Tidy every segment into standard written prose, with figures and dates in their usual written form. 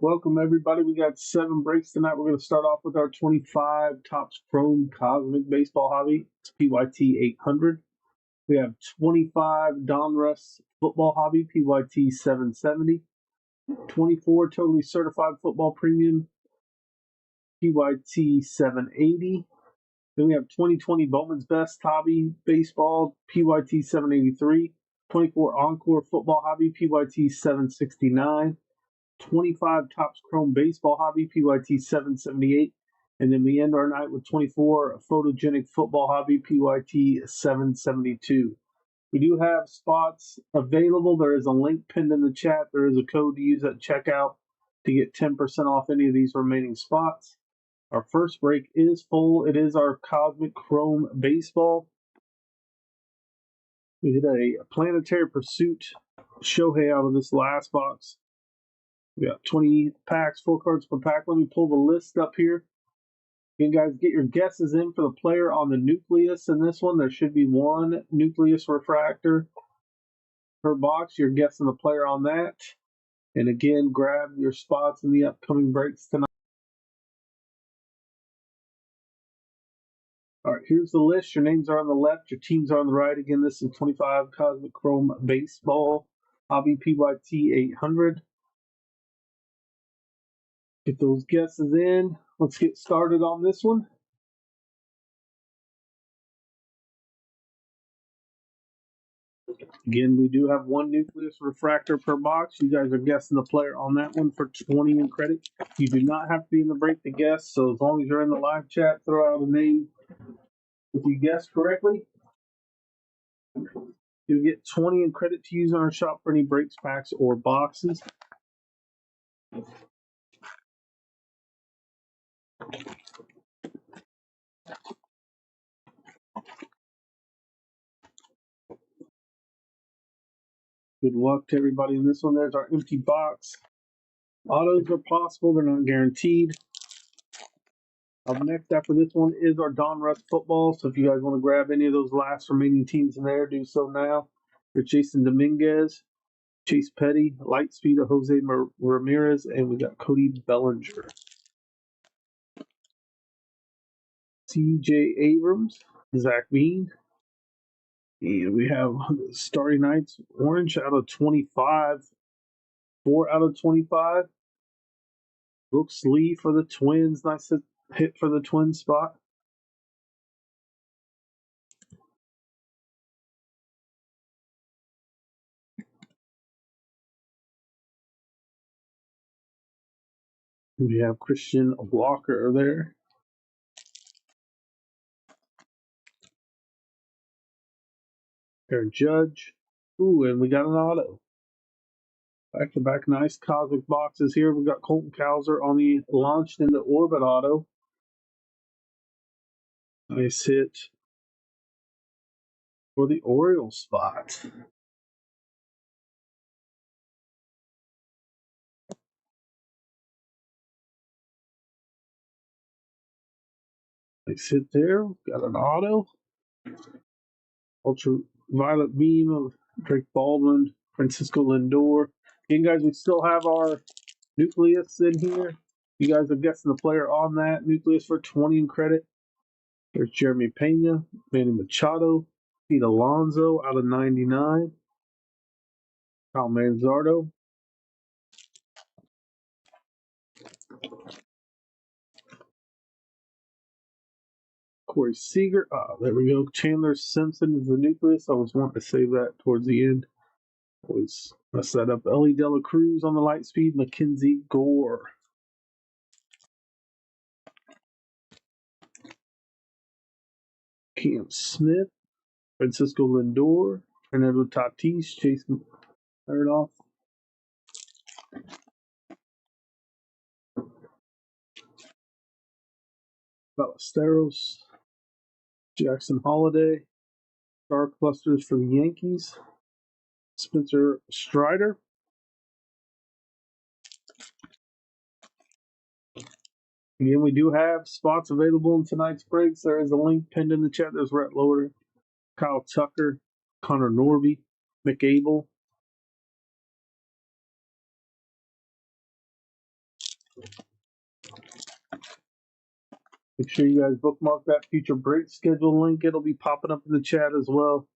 Welcome, everybody. We got 7 breaks tonight. We're going to start off with our 25 Topps Chrome Cosmic Baseball Hobby. It's PYT 800. We have 25 Donruss Football Hobby, PYT 770. 24 Totally Certified Football Premium, PYT 780. Then we have 2020 Bowman's Best Hobby Baseball, PYT 783. 24 Encore Football Hobby, PYT 769. 25 Topps Chrome Baseball Hobby, PYT 778. And then we end our night with 24 Photogenic Football Hobby, PYT 772. We do have spots available. There is a link pinned in the chat. There is a code to use at checkout to get 10% off any of these remaining spots. Our first break is full. It is our Cosmic Chrome Baseball. We did a Planetary Pursuit Shohei out of this last box. We got 20 packs, 4 cards per pack. Let me pull the list up here. Again, guys, get your guesses in for the player on the nucleus in this one. There should be 1 nucleus refractor per box. You're guessing the player on that. And again, grab your spots in the upcoming breaks tonight. All right, here's the list. Your names are on the left. Your teams are on the right. Again, this is 25 Cosmic Chrome Baseball Hobby PYT 800. Get those guesses in. Let's get started on this one. Again, we do have 1 nucleus refractor per box. You guys are guessing the player on that one for 20 in credit. You do not have to be in the break to guess, so as long as you're in the live chat, throw out a name. If you guess correctly, you get 20 in credit to use on our shop for any breaks, packs, or boxes. Good luck to everybody in this one. There's our empty box. Autos are possible. They're not guaranteed. Up next after this one is our Donruss Football. So if you guys want to grab any of those last remaining teams in there, do so now. There's Jason Dominguez, Chase Petty, Lightspeed of Jose Ramirez, and we got Cody Bellinger. CJ Abrams, Zach Bean. And we have Starry Nights Orange out of 25. 4 out of 25. Brooks Lee for the Twins. Nice hit for the Twins spot. We have Christian Walker there. Aaron Judge. Ooh, and we got an auto. Back-to-back nice cosmic boxes here. We got Colton Cowser on the launched into orbit auto. Nice hit for the Orioles spot. Nice hit there. Got an auto. Ultraviolet beam of Drake Baldwin, Francisco Lindor. Again, guys, we still have our nucleus in here. You guys are guessing the player on that nucleus for 20 in credit. There's Jeremy Pena, Manny Machado, Pete Alonso out of 99. Kyle Manzardo. Corey Seager. There we go. Chandler Simpson is the nucleus. I was wanting to save that towards the end. Always mess that up. Ellie De La Cruz on the light speed. Mackenzie Gore. Cam Smith. Francisco Lindor. Fernando Tatis. Jason Meredith. Ballesteros. Jackson Holiday. Star clusters for the Yankees. Spencer Strider. Again, we do have spots available in tonight's breaks. There is a link pinned in the chat. There's Rhett Loader, Kyle Tucker, Connor Norby, McAble. Make sure you guys bookmark that future break schedule link. It'll be popping up in the chat as well.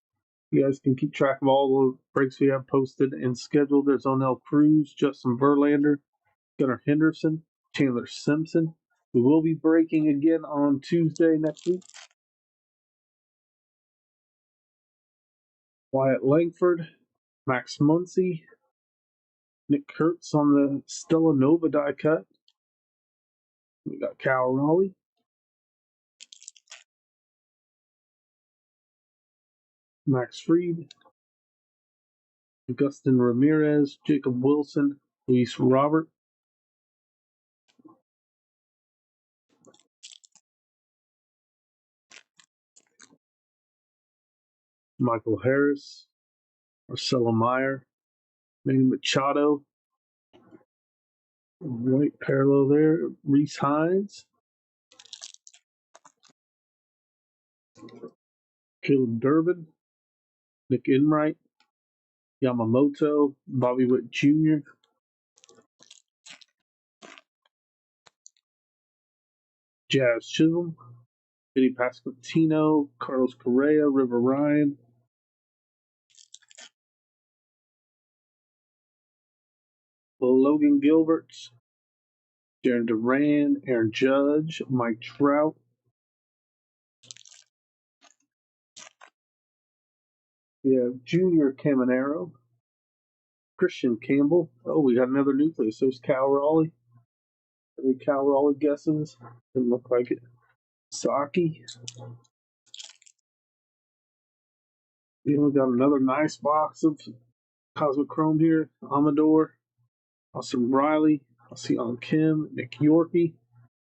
You guys can keep track of all the breaks we have posted and scheduled. There's Onel Cruz, Justin Verlander, Gunnar Henderson, Chandler Simpson. We will be breaking again on Tuesday next week. Wyatt Langford, Max Muncy, Nick Kurtz on the Stella Nova die cut. We got Cal Raleigh. Max Fried, Augustin Ramirez, Jacob Wilson, Luis Robert, Michael Harris, Marcelo Meyer, Manny Machado, white parallel there, Reese Hines, Caleb Durbin, Nick Enright, Yamamoto, Bobby Witt Jr., Jazz Chisholm, Vinny Pasquantino, Carlos Correa, River Ryan, Logan Gilbert, Darren Duran, Aaron Judge, Mike Trout. We have Junior Caminero, Christian Campbell. Oh, we got another nucleus. There's Cal Raleigh. Any Cal Raleigh guesses? Didn't look like it. Saki. We got another nice box of Cosmic Chrome here. Amador, Austin Riley, Seon Kim, Nick Yorkie.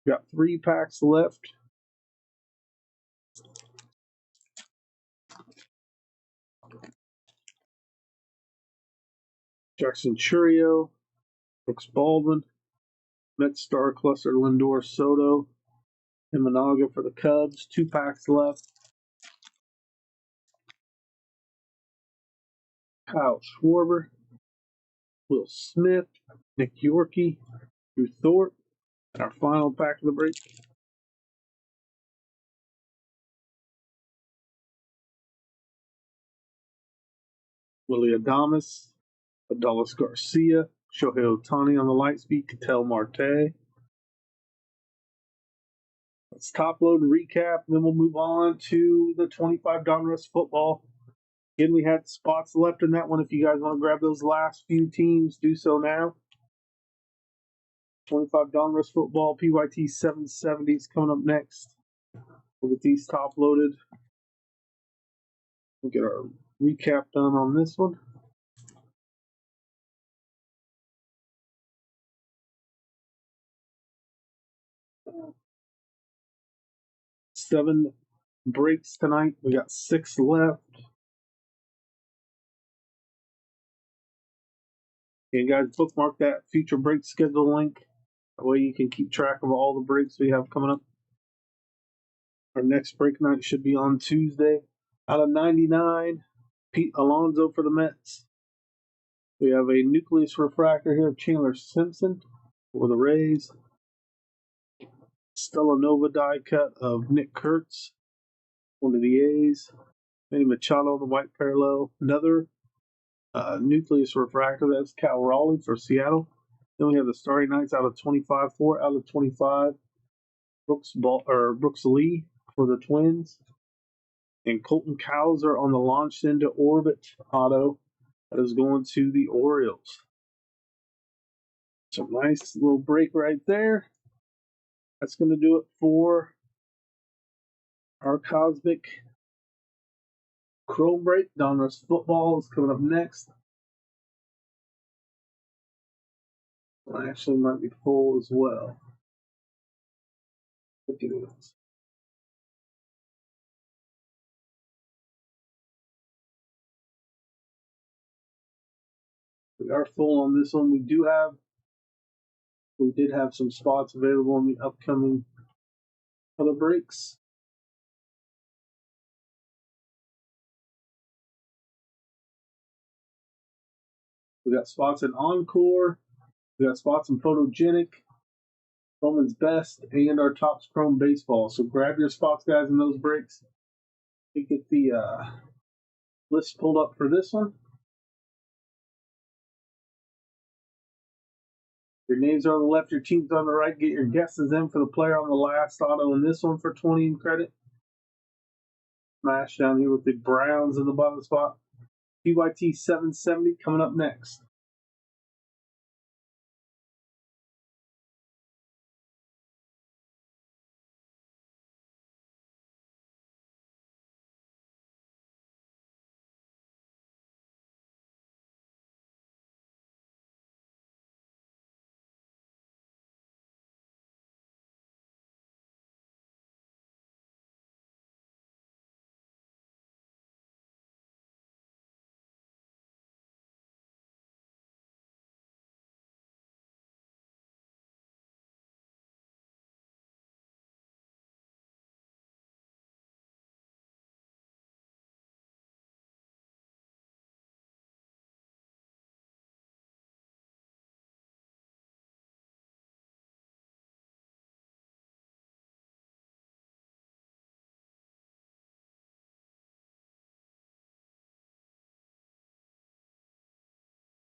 We got 3 packs left. Jackson Churio, Brooks Baldwin, Met Star Cluster Lindor Soto, Imanaga for the Cubs. 2 packs left. Kyle Schwarber, Will Smith, Nick Yorkie, Drew Thorpe, and our final pack of the break. Willie Adames, Adolis Garcia, Shohei Ohtani on the light speed, Ketel Marte. Let's top load and recap, and then we'll move on to the 25 Donruss football. Again, we had spots left in that one. If you guys want to grab those last few teams, do so now. 25 Donruss football, PYT 770s coming up next. We'll get these top loaded. We'll get our recap done on this one. Seven breaks tonight. We got 6 left. And guys, bookmark that future break schedule link. That way you can keep track of all the breaks we have coming up. Our next break night should be on Tuesday. Out of 99, Pete Alonso for the Mets. We have a nucleus refractor here of Chandler Simpson for the Rays. Stella Nova die cut of Nick Kurtz, one of the A's. Manny Machado, the white parallel. Another nucleus refractor, that's Cal Raleigh for Seattle. Then we have the Starry Nights out of 25, 4 out of 25. Brooks Lee for the Twins. And Colton Cowser on the launched into orbit auto that is going to the Orioles. So nice little break right there. That's going to do it for our Cosmic Chrome break. Donruss football is coming up next. I actually might be full as well. 50 minutes. We are full on this one. We did have some spots available in the upcoming other breaks. We got spots in Encore. We got spots in Photogenic. Bowman's Best, and our Topps Chrome Baseball. So grab your spots, guys, in those breaks. You get the list pulled up for this one. Your names are on the left, your teams on the right. Get your guesses in for the player on the last auto in this one for 20 in credit. Smash down here with the Browns in the bottom spot. PYT 770 coming up next.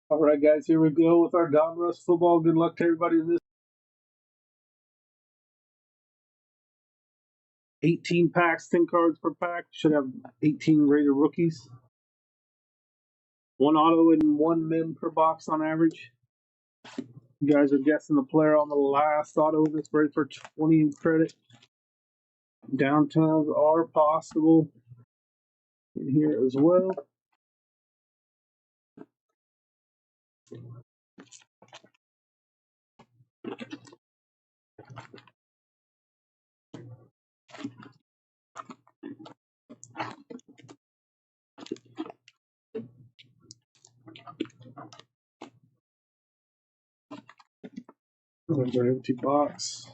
All right, guys, here we go with our Don Russ football. Good luck to everybody in this. 18 packs, 10 cards per pack. Should have 18 rated rookies. One auto and one mem per box on average. You guys are guessing the player on the last auto in this break for 20 in credit. Downtowns are possible in here as well. Another empty box.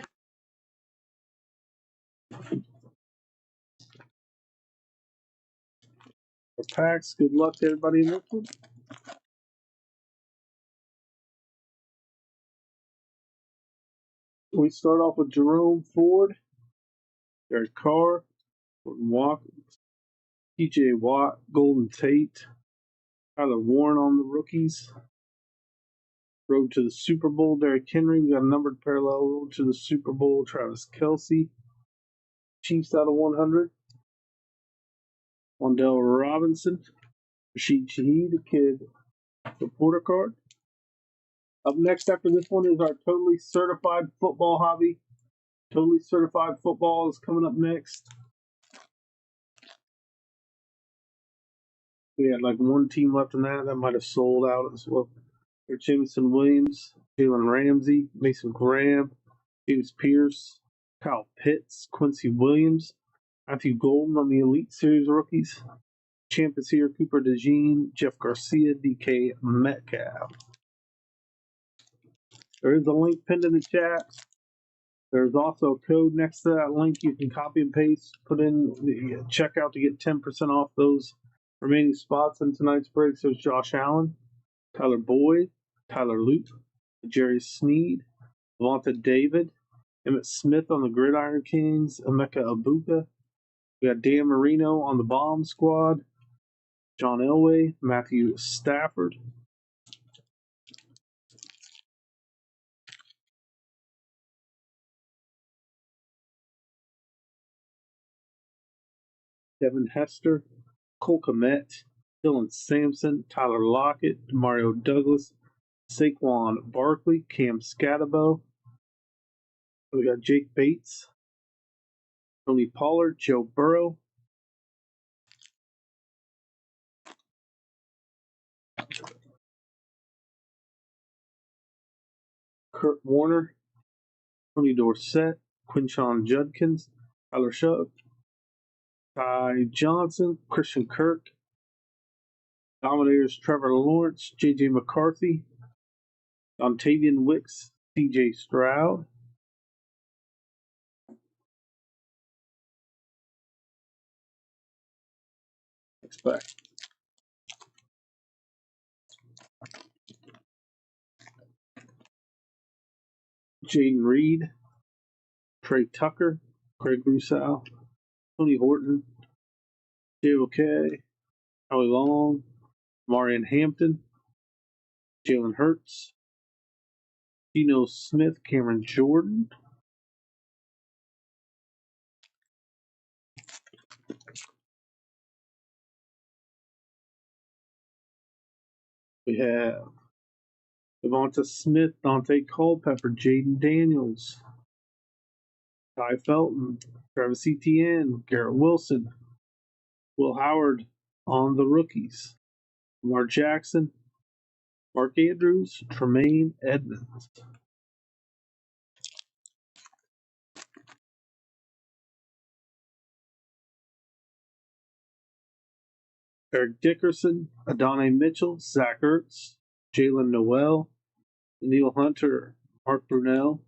For packs, good luck to everybody in this one. We start off with Jerome Ford, Derek Carr, Gordon Walker, TJ Watt, Golden Tate, Tyler Warren on the rookies. Road to the Super Bowl, Derrick Henry. We got a numbered parallel. Road to the Super Bowl, Travis Kelce. Chiefs out of 100. Wandell Robinson. Rashid Shaheed, the kid supporter card. Up next after this one is our Totally Certified Football hobby. Totally Certified Football is coming up next. We had like one team left in that. That might have sold out as well. There's Jameson Williams, Jalen Ramsey, Mason Graham, James Pierce, Kyle Pitts, Quincy Williams, Matthew Golden on the Elite Series rookies. Champ is here, Cooper DeJean, Jeff Garcia, DK Metcalf. There is a link pinned in the chat. There's also a code next to that link you can copy and paste, put in the checkout to get 10% off those remaining spots in tonight's breaks. There's Josh Allen, Tyler Boyd, Tyler Loop, Jerry Sneed, Devonta David, Emmett Smith on the Gridiron Kings, Emeka Abuka. We got Dan Marino on the Bomb Squad, John Elway, Matthew Stafford. Devin Hester, Cole Kmet, Dylan Sampson, Tyler Lockett, Mario Douglas, Saquon Barkley, Cam Scatabo. We got Jake Bates, Tony Pollard, Joe Burrow. Kurt Warner, Tony Dorsett, Quinshon Judkins, Tyler Shough, Ty Johnson, Christian Kirk, Dominators Trevor Lawrence, J.J. McCarthy, Dontavian Wicks, C.J. Stroud. Expect. Jaden Reed, Trey Tucker, Craig Rousseau, Tony Horton, JOK, Howie Long, Marion Hampton, Jalen Hurts, Geno Smith, Cameron Jordan. We have Devonta Smith, Dante Culpepper, Jaden Daniels, Ty Felton, Travis Etienne, Garrett Wilson, Will Howard on the rookies, Lamar Jackson, Mark Andrews, Tremaine Edmonds. Eric Dickerson, Adonai Mitchell, Zach Ertz, Jalen Noel, Neil Hunter, Mark Brunell.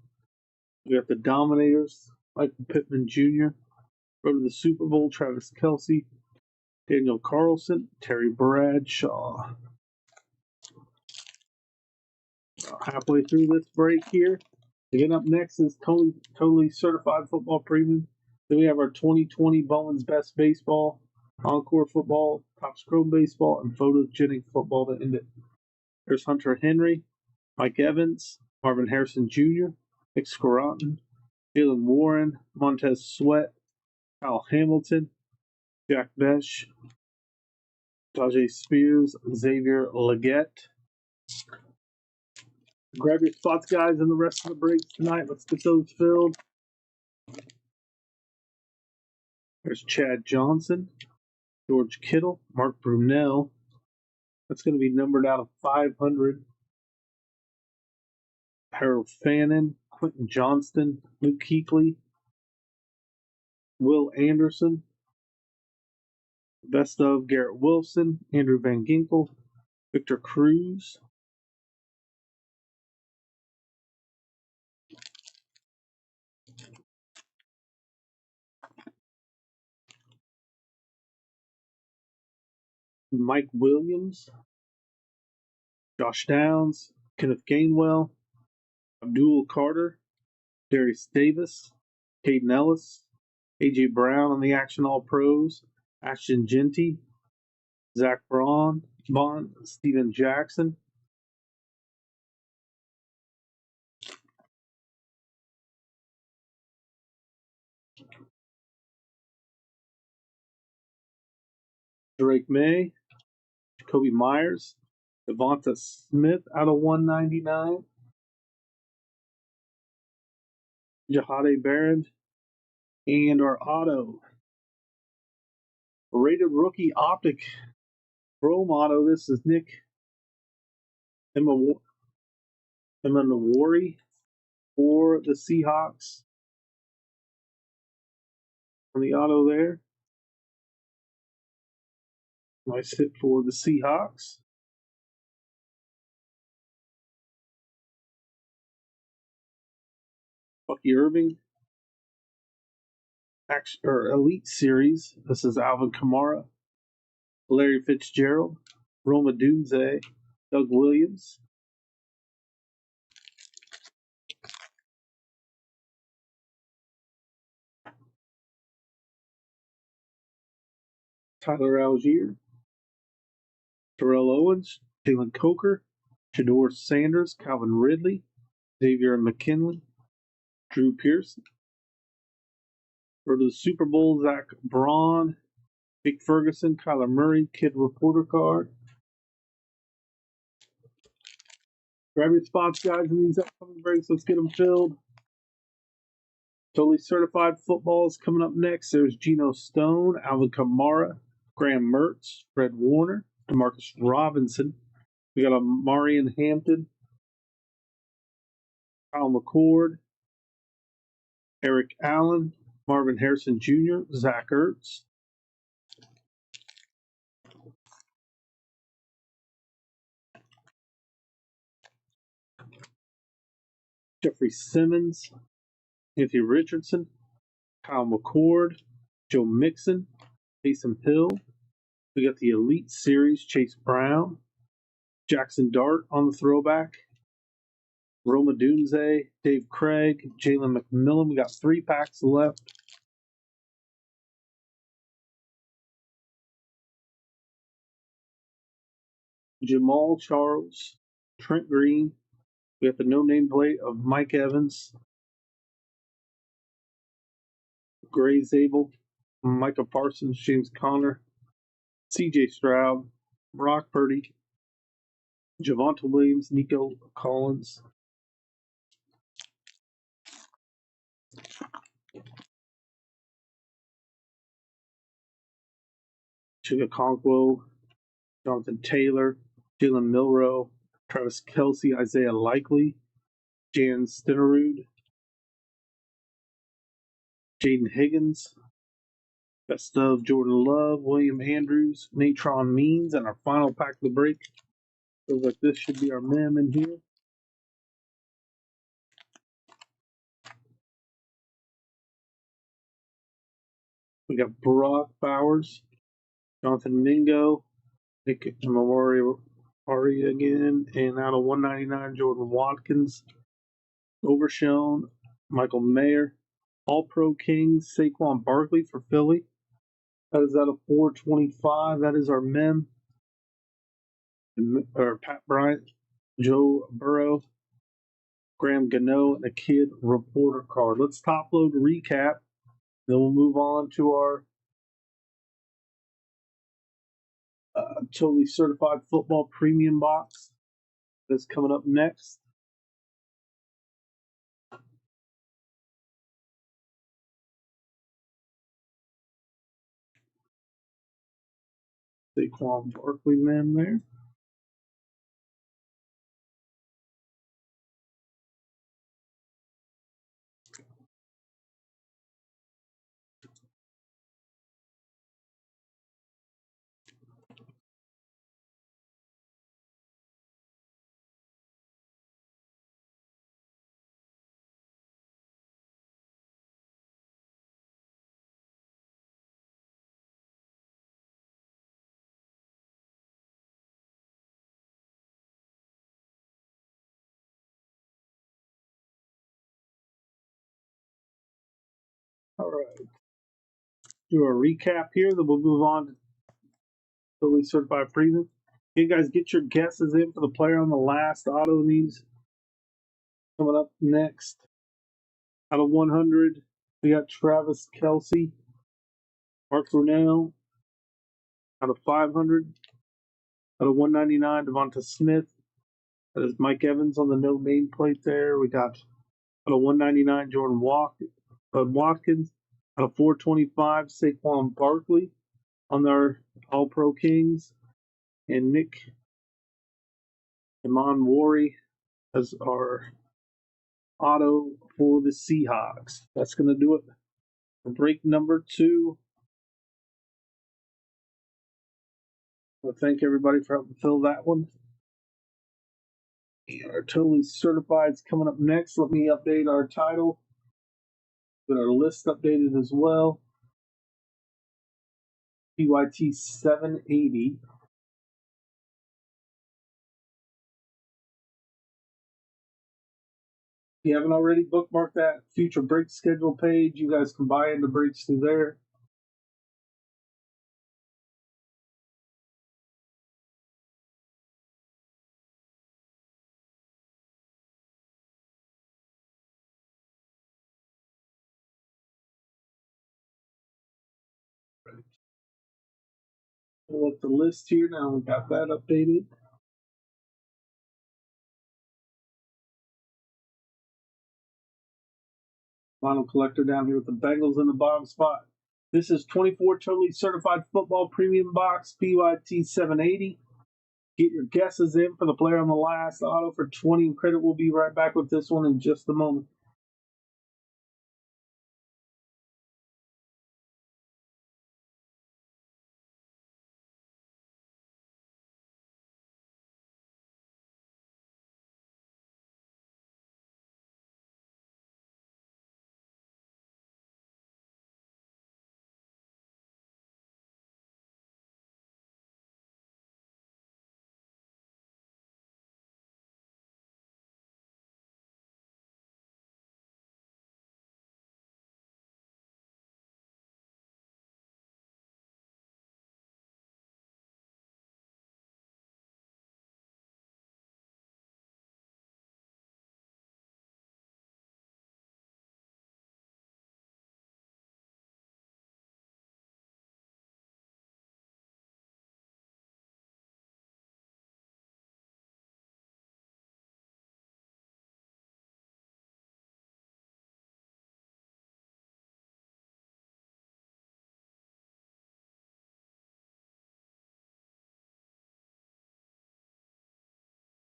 We got the Dominators, Michael Pittman Jr., Road to the Super Bowl, Travis Kelce, Daniel Carlson, Terry Bradshaw. Halfway through this break here. Again, up next is totally certified football premium. Then we have our 2020 Bowman's Best Baseball, Encore Football, Topps Chrome Baseball, and Photogenic Football to end it. There's Hunter Henry, Mike Evans, Marvin Harrison Jr., Nick Scranton, Jalen Warren, Montez Sweat, Kyle Hamilton, Jack Besh, Tajay Spears, Xavier Leggett. Grab your spots, guys, in the rest of the breaks tonight. Let's get those filled. There's Chad Johnson, George Kittle, Mark Brunell. That's going to be numbered out of 500. Harold Fannin, Quentin Johnston, Luke Kuechly, Will Anderson, best of Garrett Wilson, Andrew Van Ginkel, Victor Cruz. Mike Williams, Josh Downs, Kenneth Gainwell, Abdul Carter, Darius Davis, Caden Ellis, A.J. Brown on the Action All Pros, Ashton Genty, Zach Braun, Steven Jackson. Drake May, Jacoby Myers, Devonta Smith out of 199, Jahade Barron, and our auto. Rated rookie optic chrome auto. This is Nick Emanwari for the Seahawks. On the auto there. Nice hit for the Seahawks. Bucky Irving. Elite Series. This is Alvin Kamara, Larry Fitzgerald, Roma Dunze, Doug Williams. Tyler Algier, Terrell Owens, Jalen Coker, Shador Sanders, Calvin Ridley, Xavier McKinley, Drew Pearson. Go to the Super Bowl, Zach Braun, Vic Ferguson, Kyler Murray, Kid Reporter card. Grab your spots, guys, in these upcoming breaks. Let's get them filled. Totally certified football is coming up next. There's Geno Stone, Alvin Kamara, Graham Mertz, Fred Warner, Demarcus Robinson. We got a Marion Hampton, Kyle McCord, Eric Allen, Marvin Harrison Jr., Zach Ertz. Jeffrey Simmons, Anthony Richardson, Kyle McCord, Joe Mixon, Taysom Hill. We got the Elite Series, Chase Brown, Jackson Dart on the throwback, Roma Dunze, Dave Craig, Jalen McMillan. We got 3 packs left. Jamal Charles, Trent Green. We have the no-name plate of Mike Evans, Gray Zabel, Micah Parsons, James Conner, C.J. Stroud, Brock Purdy, Javonte Williams, Nico Collins, Chigakonkwo, Jonathan Taylor, Jalen Milrow, Travis Kelce, Isaiah Likely, Jan Stenerud, Jaden Higgins, best of Jordan Love, William Andrews, Natron Means, and our final pack of the break. Feels like this should be our mem in here. We got Brock Bowers, Jonathan Mingo, Nick Memorial Ari again, and out of 199, Jordan Watkins, Overshown, Michael Mayer, All Pro Kings, Saquon Barkley for Philly. That is out of 425. That is our mem. Or Pat Bryant, Joe Burrow, Graham Gano, and a kid reporter card. Let's top load recap. Then we'll move on to our totally certified football premium box that's coming up next. Saquon Barkley man there. All right. Do a recap here, then we'll move on to totally certified premium. You guys get your guesses in for the player on the last auto in these. Coming up next. Out of 100, we got Travis Kelce, Mark Brunell. Out of 500, out of 199, Devonta Smith. That is Mike Evans on the no nameplate there. We got out of 199, Jordan Watkins. Out of 425, Saquon Barkley on our All Pro Kings. And Nick Iman Wari as our auto for the Seahawks. That's going to do it for break number 2. I want to thank everybody for helping fill that one. And our totally certified is coming up next. Let me update our title. Get our list updated as well. PYT 780. If you haven't already, bookmark that future break schedule page. You guys can buy into breaks through there. Pull up the list here. Now we got that updated. Final collector down here with the Bengals in the bottom spot. This is 24 totally certified football premium box, PYT 780. Get your guesses in for the player on the last auto for 20 in credit. We'll be right back with this one in just a moment.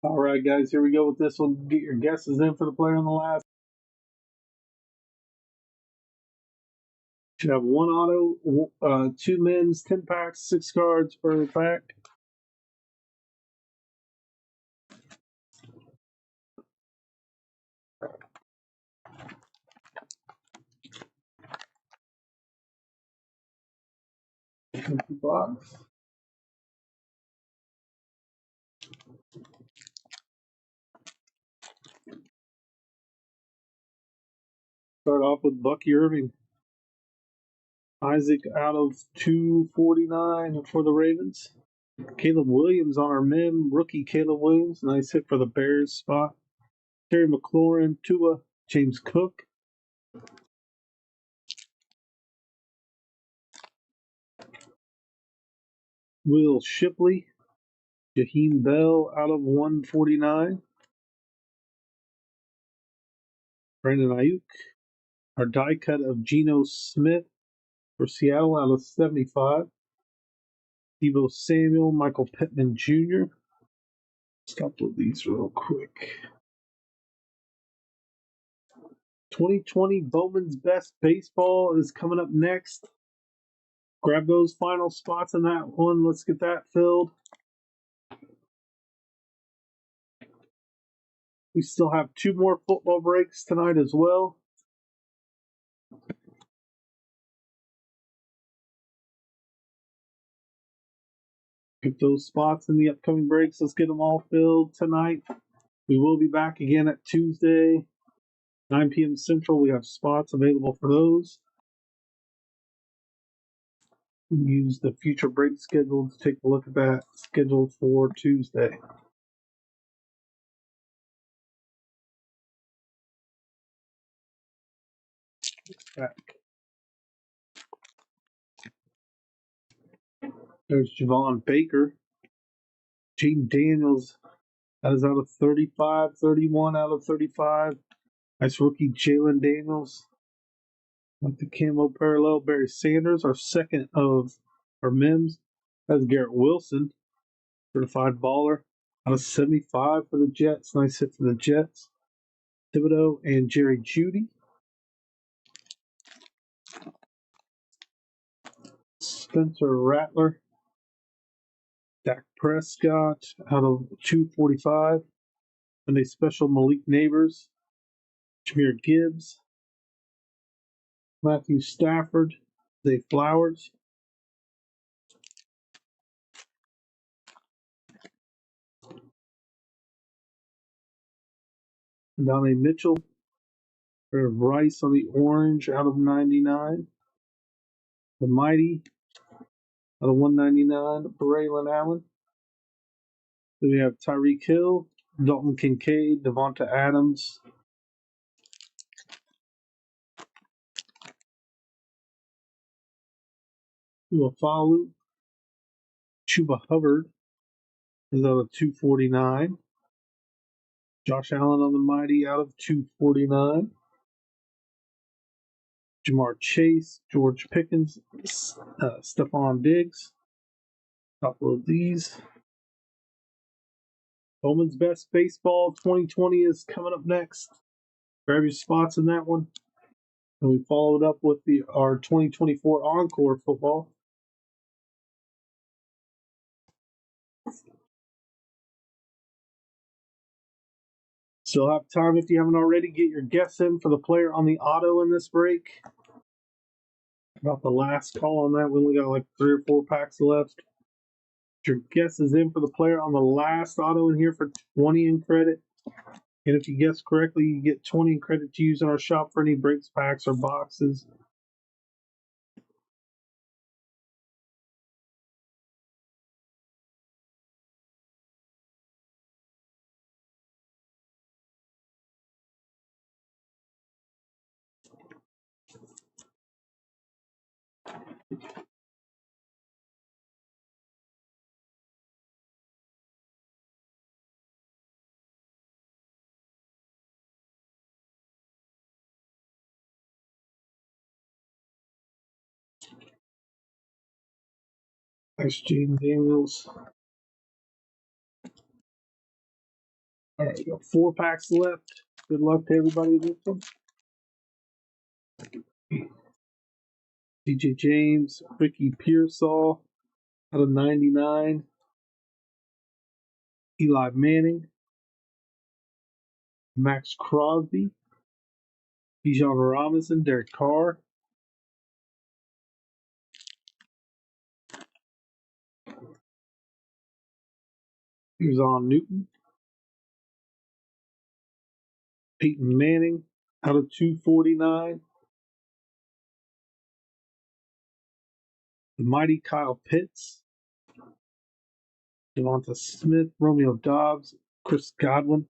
All right, guys, here we go with this one. Get your guesses in for the player on the last. Should have one auto, two men's, 10 packs, 6 cards per pack. Empty box. Start off with Bucky Irving. Isaac out of 249 for the Ravens. Caleb Williams on our men. Rookie Caleb Williams. Nice hit for the Bears spot. Terry McLaurin, Tua, James Cook. Will Shipley. Jaheim Bell out of 149. Brandon Ayuk. Our die cut of Geno Smith for Seattle out of 75. Devo Samuel, Michael Pittman Jr. Let's upload these real quick. 2020 Bowman's Best Baseball is coming up next. Grab those final spots in that one. Let's get that filled. We still have 2 more football breaks tonight as well. Pick those spots in the upcoming breaks. Let's get them all filled tonight. We will be back again at Tuesday, 9 p.m. Central. We have spots available for those. Use the future break schedule to take a look at that schedule for Tuesday. Back. There's Javon Baker. Jaden Daniels. That is out of 35, 31 out of 35. Nice rookie Jalen Daniels. Like the camo parallel. Barry Sanders, our second of our Mims. That's Garrett Wilson. Certified baller. Out of 75 for the Jets. Nice hit for the Jets. Thibodeau and Jerry Jeudy. Spencer Rattler. Dak Prescott out of 245. And a special Malik Neighbors. Jameer Gibbs. Matthew Stafford. Zay Flowers. Donnie Mitchell. Rice on the orange out of 99. The Mighty out of 199. Braylon Allen. Then we have Tyreek Hill, Dalton Kincaid, Devonta Adams. Uafalu. Chuba Hubbard is out of 249. Josh Allen on the Mighty out of 249. Jamar Chase, George Pickens, Stephon Diggs. Couple of these. Bowman's Best Baseball 2020 is coming up next. Grab your spots in that one. And we followed up with our 2024 Encore football. Still have time if you haven't already. Get your guess in for the player on the auto in this break. About the last call on that. We only got like 3 or 4 packs left. Your guess is in for the player on the last auto in here for 20 in credit. And if you guess correctly, you get 20 in credit to use in our shop for any breaks, packs, or boxes. Nice Jaden Daniels. All right, we got 4 packs left. Good luck to everybody this one. DJ James, Ricky Pearsall out of 99. Eli Manning, Max Crosby, Bijan Robinson, Derek Carr, Uzon Newton, Peyton Manning out of 249. The mighty Kyle Pitts, Devonta Smith, Romeo Dobbs, Chris Godwin.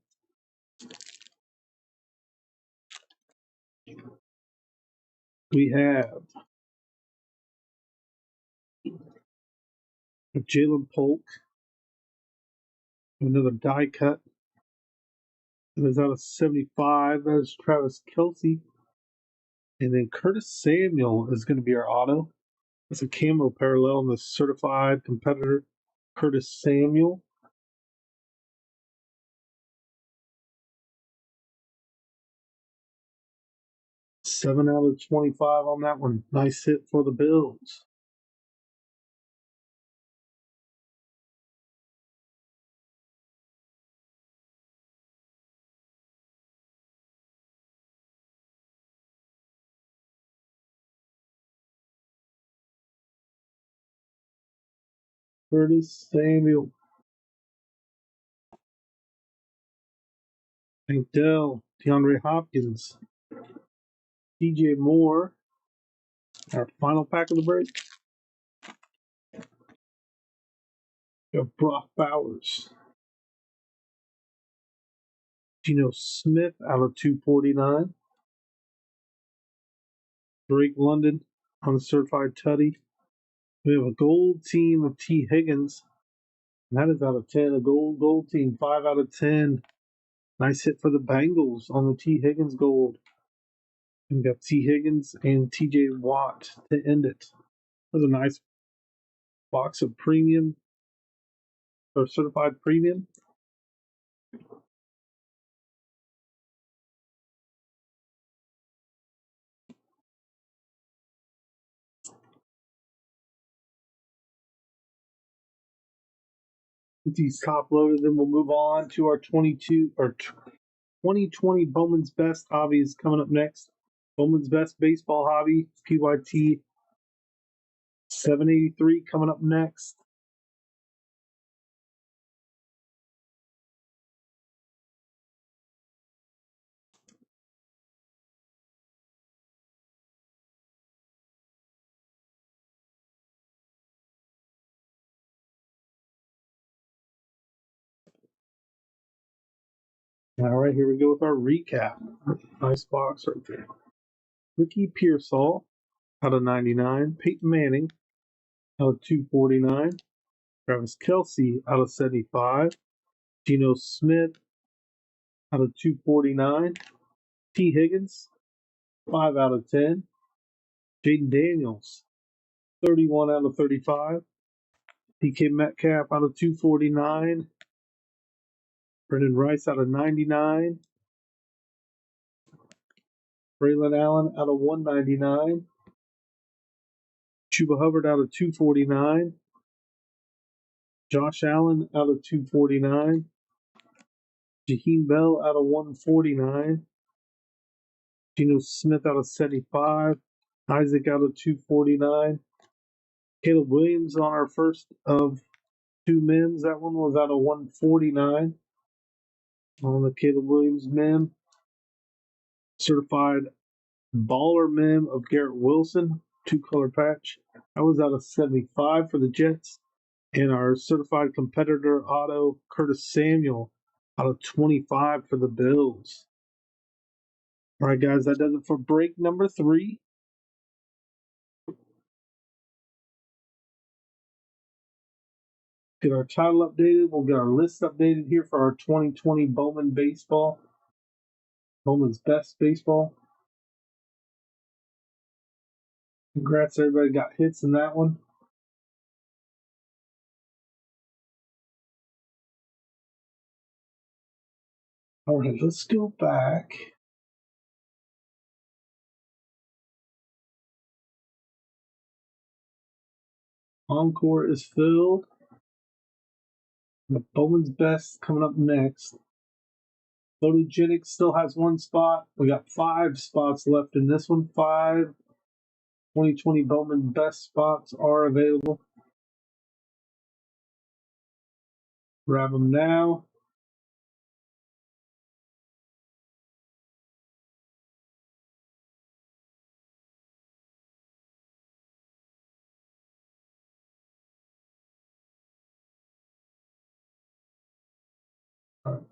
We have Jalen Polk, another die cut. It was out of 75. That is Travis Kelce. And then Curtis Samuel is going to be our auto. It's a camo parallel on the certified competitor, Curtis Samuel. Seven out of 25 on that one. Nice hit for the Bills. Curtis Samuel. Hank Dell, DeAndre Hopkins, DJ Moore. Our final pack of the break. We have Brock Bowers, Geno Smith out of 249. Drake London on the certified tutty. We have a gold team of T. Higgins. And that is out of 10. A gold team, 5 out of 10. Nice hit for the Bengals on the T. Higgins gold. And we got T. Higgins and TJ Watt to end it. That was a nice box of premium or certified premium. With these top loaded, then we'll move on to our 2020 Bowman's Best hobbies coming up next. Bowman's Best Baseball Hobby, PYT 783 coming up next. All right, here we go with our recap. Nice box right there. Ricky Pearsall out of 99. Peyton Manning out of 249. Travis Kelce out of 75. Geno Smith out of 249. T. Higgins, 5 out of 10. Jaden Daniels, 31 out of 35. DK Metcalf out of 249. Brendan Rice out of 99. Braylon Allen out of 199. Chuba Hubbard out of 249. Josh Allen out of 249. Jaheim Bell out of 149. Geno Smith out of 75. Isaac out of 249. Caleb Williams on our first of 2 mims. That one was out of 149. On the Caleb Williams mim. Certified baller mim of Garrett Wilson, 2-color patch. That was out of 75 for the Jets. And our certified competitor auto, Curtis Samuel, out of 25 for the Bills. All right, guys, that does it for break number 3. Get our title updated. We'll get our list updated here for our 2020 Bowman Baseball. Bowman's Best Baseball. Congrats, everybody got hits in that one. All right, let's go back. Encore is filled. The Bowman's Best coming up next. Photogenic still has one spot. We got 5 spots left in this one. 5 2020 Bowman Best spots are available. Grab them now. All right.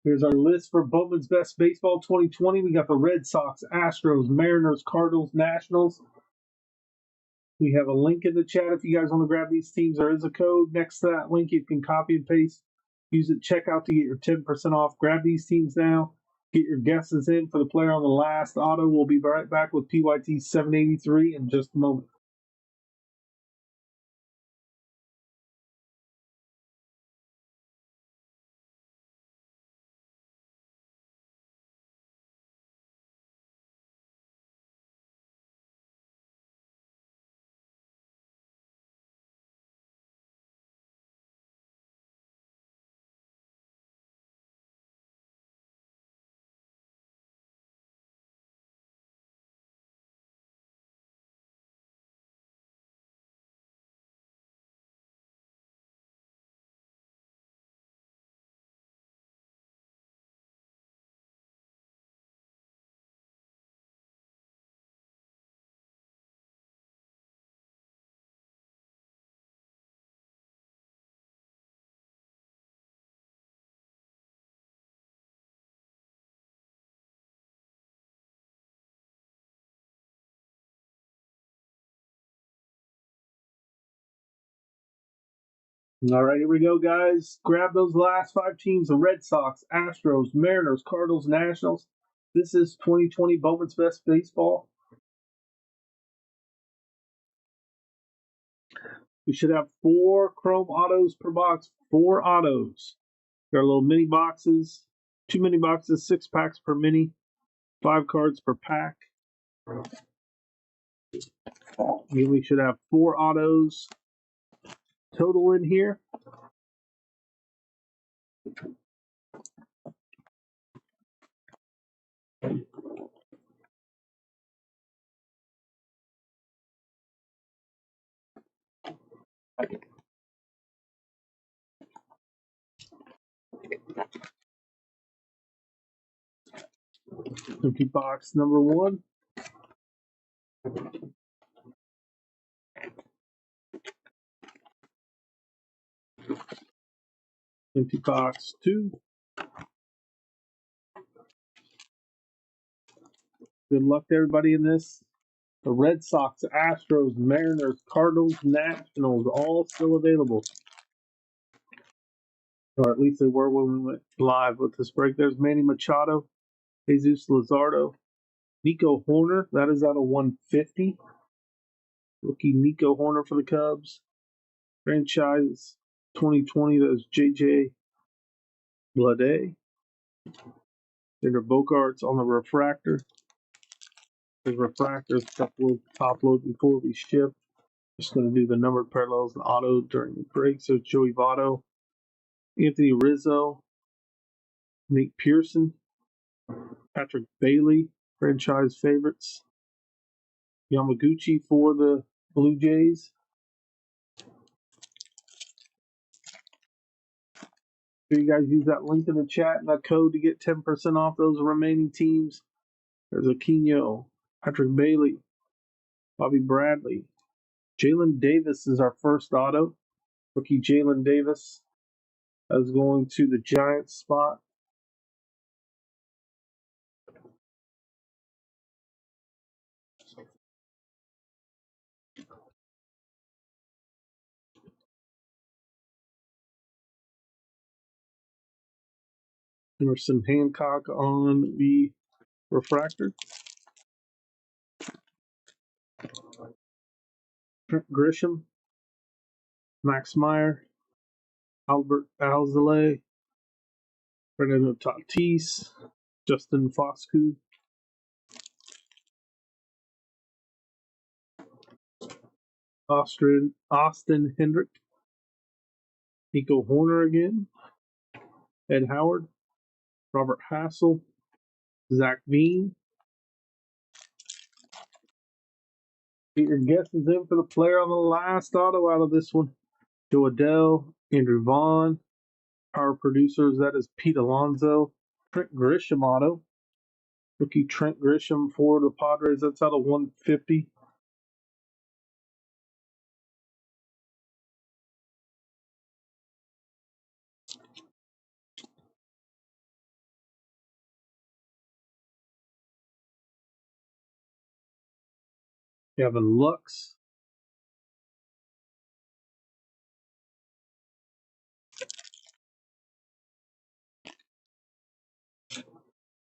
Here's our list for Bowman's Best Baseball 2020. We got the Red Sox, Astros, Mariners, Cardinals, Nationals. We have a link in the chat if you guys want to grab these teams. There is a code next to that link. You can copy and paste. Use it checkout to get your 10% off. Grab these teams now. Get your guesses in for the player on the last auto. We'll be right back with PYT 783 in just a moment. All right, here we go, guys. Grab those last 5 teams: the Red Sox, Astros, Mariners, Cardinals, Nationals. This is 2020 Bowman's Best Baseball. We should have 4 chrome autos per box. 4 autos. Got little mini boxes. 2 mini boxes, 6 packs per mini. 5 cards per pack. And we should have 4 autos total in here. Empty box number 1. Empty box 2. Good luck to everybody in this. The Red Sox, Astros, Mariners, Cardinals, Nationals, all still available. Or at least they were when we went live with this break. There's Manny Machado, Jesus Luzardo, Nico Horner. That is out of 150. Rookie Nico Horner for the Cubs. Franchise 2020, that is JJ Bleday. Xander Bogaerts on the refractor. The refractor is top load before we ship. Just going to do the numbered parallels and auto during the break. So Joey Votto, Anthony Rizzo, Nate Pearson, Patrick Bailey, franchise favorites. Yamaguchi for the Blue Jays. Sure you guys use that link in the chat and that code to get 10% off those remaining teams. There's Aquino, Patrick Bailey, Bobby Bradley. Jalen Davis is our first auto. Rookie Jalen Davis is going to the Giants spot. Emerson Hancock on the refractor. Trent Grisham, Max Meyer, Albert Alzale, Fernando Tatis, Justin Foscue, Austin Hendrick, Nico Horner again, Ed Howard, Robert Hassel, Zach Veen. Get your guesses in for the player on the last auto out of this one. Joe Adell, Andrew Vaughn. Our producers, that is Pete Alonso. Trent Grisham auto. Rookie Trent Grisham for the Padres. That's out of 150. Gavin Lux.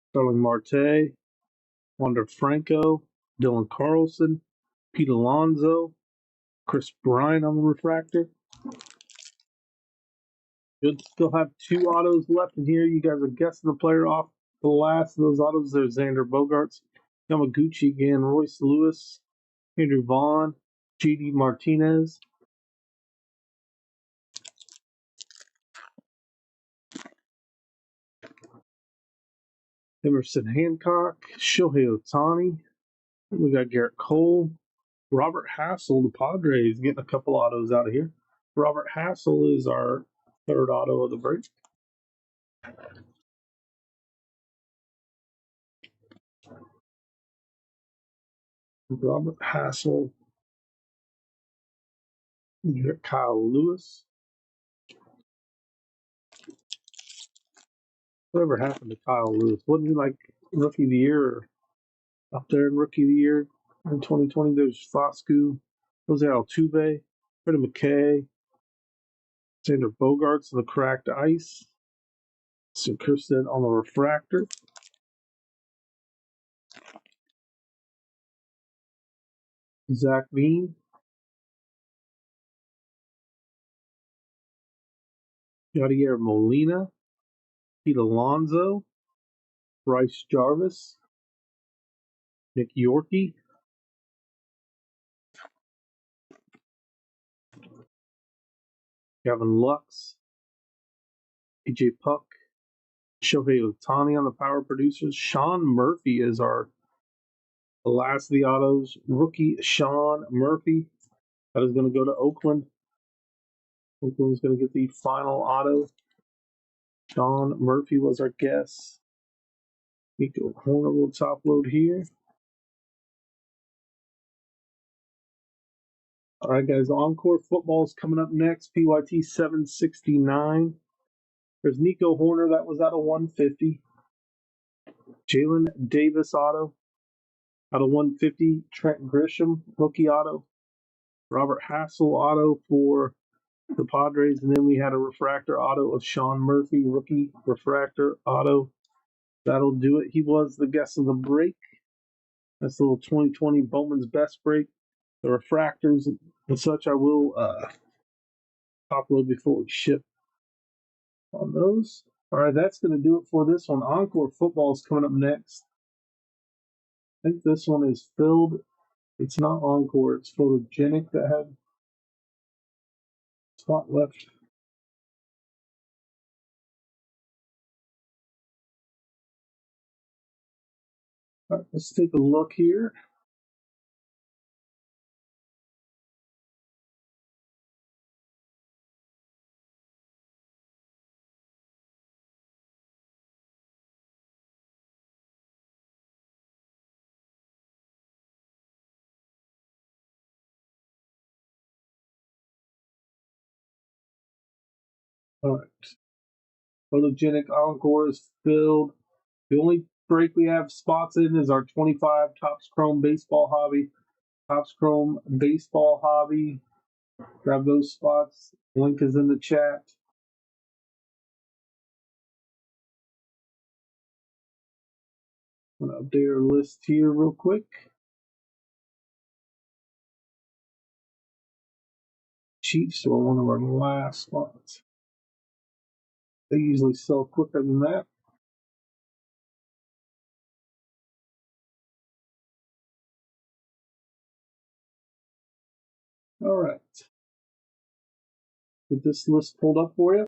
Starling Marte. Wander Franco. Dylan Carlson. Pete Alonso. Chris Bryant on the refractor. You'll still have 2 autos left in here. You guys are guessing the player off the last of those autos. There's Xander Bogaerts, Yamaguchi again, Royce Lewis, Andrew Vaughn, JD Martinez. Emerson Hancock, Shohei Ohtani. We got Garrett Cole, Robert Hassel. The Padres getting a couple autos out of here. Robert Hassel is our 3rd auto of the break. Robert Hassel. You got Kyle Lewis. Whatever happened to Kyle Lewis? Wasn't he like Rookie of the Year or up there in Rookie of the Year in 2020? There's Foscue, Jose Altuve, Freddie McKay, Xander Bogaerts, the cracked ice, St. Kirsten on the refractor. Zach Veen. Yadier Molina. Pete Alonso. Bryce Jarvis. Nick Yorkie. Gavin Lux. AJ Puck. Shohei Ohtani on the power producers. Sean Murphy is our last of the autos. Rookie Sean Murphy. That is going to go to Oakland. Oakland's going to get the final auto. Sean Murphy was our guess. Nico Horner will top load here. All right, guys. Encore football is coming up next. PYT 769. There's Nico Horner. That was out of 150. Jalen Davis auto. Out of 150. Trent Grisham rookie auto. Robert Hassel auto for the Padres. And then we had a refractor auto of Sean Murphy, rookie refractor auto. That'll do it. He was the guess of the break. That's a little 2020 Bowman's Best break. The refractors and such I will top load before we ship on those. All right, that's going to do it for this one. Encore football is coming up next. I think this one is filled. It's not Encore. It's Photogenic that had a spot left. All right, let's take a look here. All right. Photogenic Encore is filled. The only break we have spots in is our 25 Topps Chrome Baseball Hobby. Topps Chrome Baseball Hobby. Grab those spots. Link is in the chat. I'm going to update our list here real quick. Chiefs are one of our last spots. They usually sell quicker than that. All right. Get this list pulled up for you.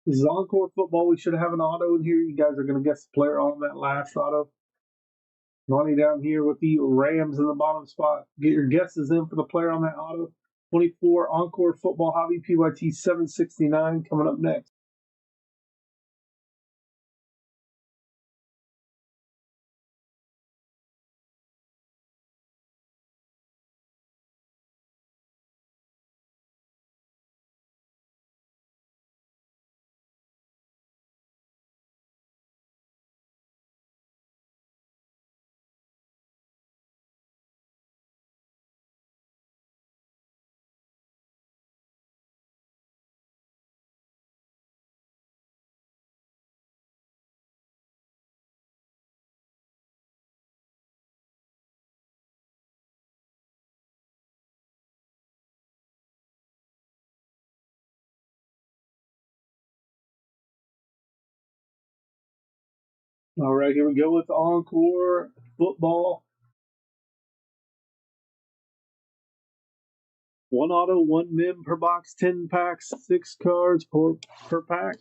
This is Encore Football. We should have an auto in here. You guys are going to guess the player on that last auto. Money down here with the Rams in the bottom spot. Get your guesses in for the player on that auto. 24 Encore Football Hobby PYT 769 coming up next. All right, here we go with Encore Football. One auto, one mem per box, 10 packs, 6 cards per pack.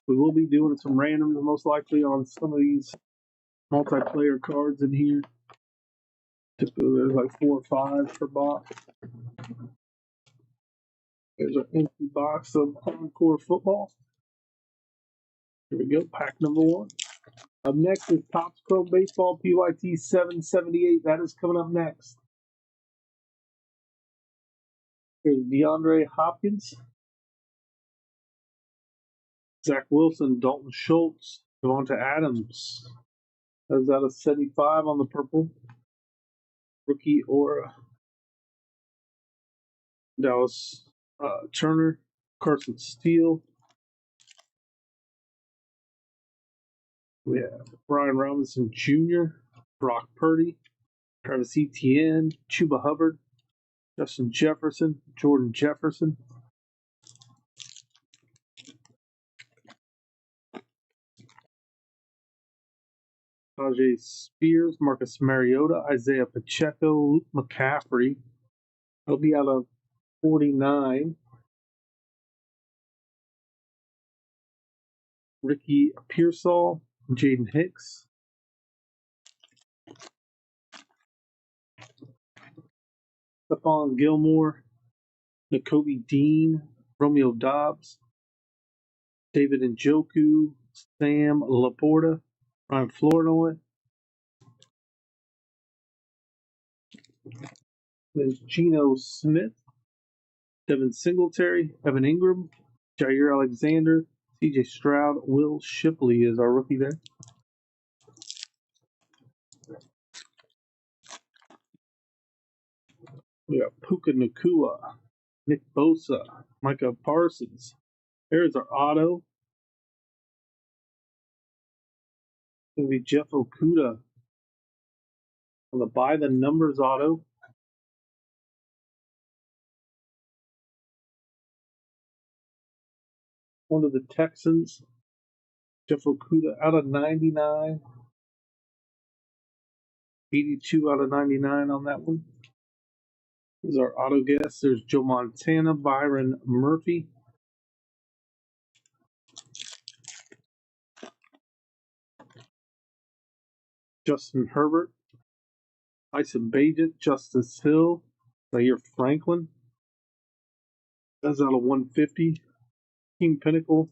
We will be doing some randoms most likely on some of these multiplayer cards in here. Typically, there's like 4 or 5 per box. There's an empty box of Encore Football. Here we go, pack number 1. Up next is Topps Chrome Baseball PYT 778. That is coming up next. Here's DeAndre Hopkins, Zach Wilson, Dalton Schultz, Devonta Adams. That's out of 75 on the purple. Rookie Aura. Dallas Turner, Carson Steele. We have Brian Robinson Jr., Brock Purdy, Travis Etienne, Chuba Hubbard, Justin Jefferson, Jordan Jefferson. Tajay Spears, Marcus Mariota, Isaiah Pacheco, Luke McCaffrey. He'll be out of 49. Ricky Pearsall, Jaden Hicks. Stephon Gilmore, Nakobe Dean, Romeo Dobbs, David Njoku, Sam Laporta, Ryan Flournoy. There's Geno Smith, Devin Singletary, Evan Ingram, Jair Alexander, CJ Stroud, Will Shipley is our rookie there. We got Puka Nacua, Nick Bosa, Micah Parsons. There's our auto. It's going to be Jeff Okuda on the By the Numbers auto. One of the Texans, Jeff Okuda out of 99. 82 out of 99 on that one. There's our auto guess. There's Joe Montana, Byron Murphy. Justin Herbert, Tyson Bagent, Justice Hill, Zaire Franklin. That's out of 150. Team Pinnacle.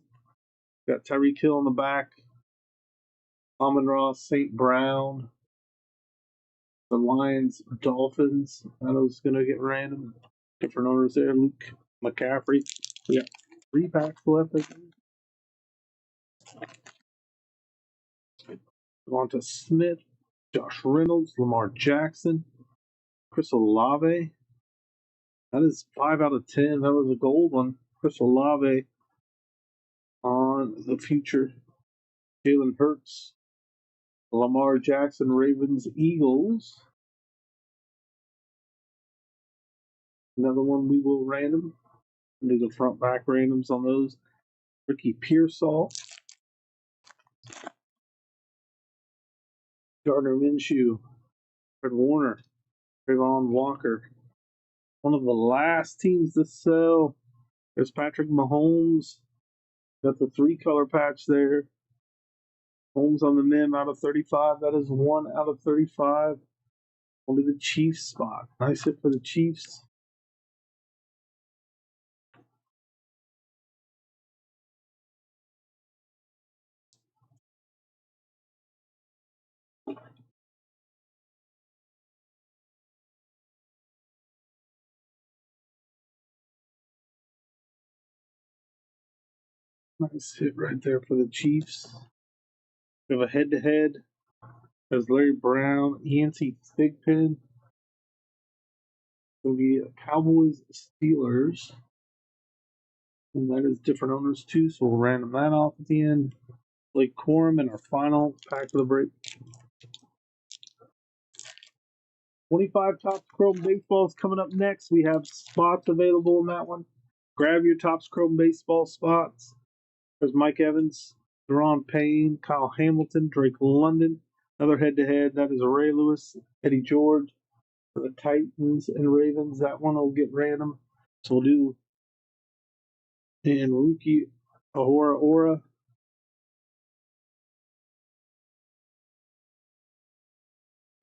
Got Tyreek Hill on the back. Amon-Ra St. Brown. The Lions, Dolphins. I know it's going to get random. Different owners there. Luke McCaffrey. We got 3 packs left, I think. Devonta Smith, Josh Reynolds, Lamar Jackson, Chris Olave. That is 5 out of 10. That was a gold one. Chris Olave on the future. Jalen Hurts, Lamar Jackson, Ravens, Eagles. Another one we will random. Do the front back randoms on those. Ricky Pearsall, Gardner Minshew, Fred Warner, Trayvon Walker. One of the last teams to sell is Patrick Mahomes. Got the 3-color patch there. Holmes on the MIM out of 35. That is 1 out of 35. Only the Chiefs spot. Nice hit for the Chiefs. Nice hit right there for the Chiefs. We have a head-to-head. There's Larry Brown, Yancey Thigpen. It'll be Cowboys, Steelers. And that is different owners too, so we'll random that off at the end. Blake Corum in our final pack of the break. 25 Topps Chrome Baseballs coming up next. We have spots available in that one. Grab your Topps Chrome Baseball spots. There's Mike Evans, Deron Payne, Kyle Hamilton, Drake London. Another head-to-head. That is Ray Lewis, Eddie George for the Titans and Ravens. That one will get random. So we'll do and rookie Ahora Ora.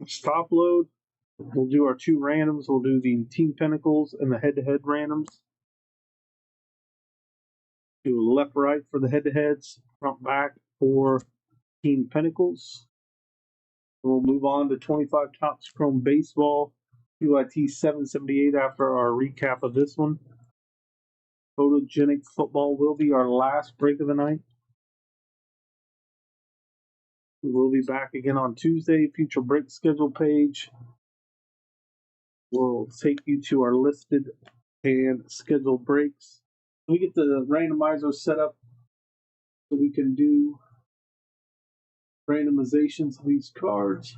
Stop load. We'll do our 2 randoms. We'll do the Team Pinnacles and the head-to-head randoms. Do left right for the head-to-heads, front back for Team Pinnacles. We'll move on to 25 Topps Chrome Baseball, PYT 778 after our recap of this one. Photogenic Football will be our last break of the night. We will be back again on Tuesday. Future break schedule page will take you to our listed and scheduled breaks. We get the randomizer set up so we can do randomizations of these cards.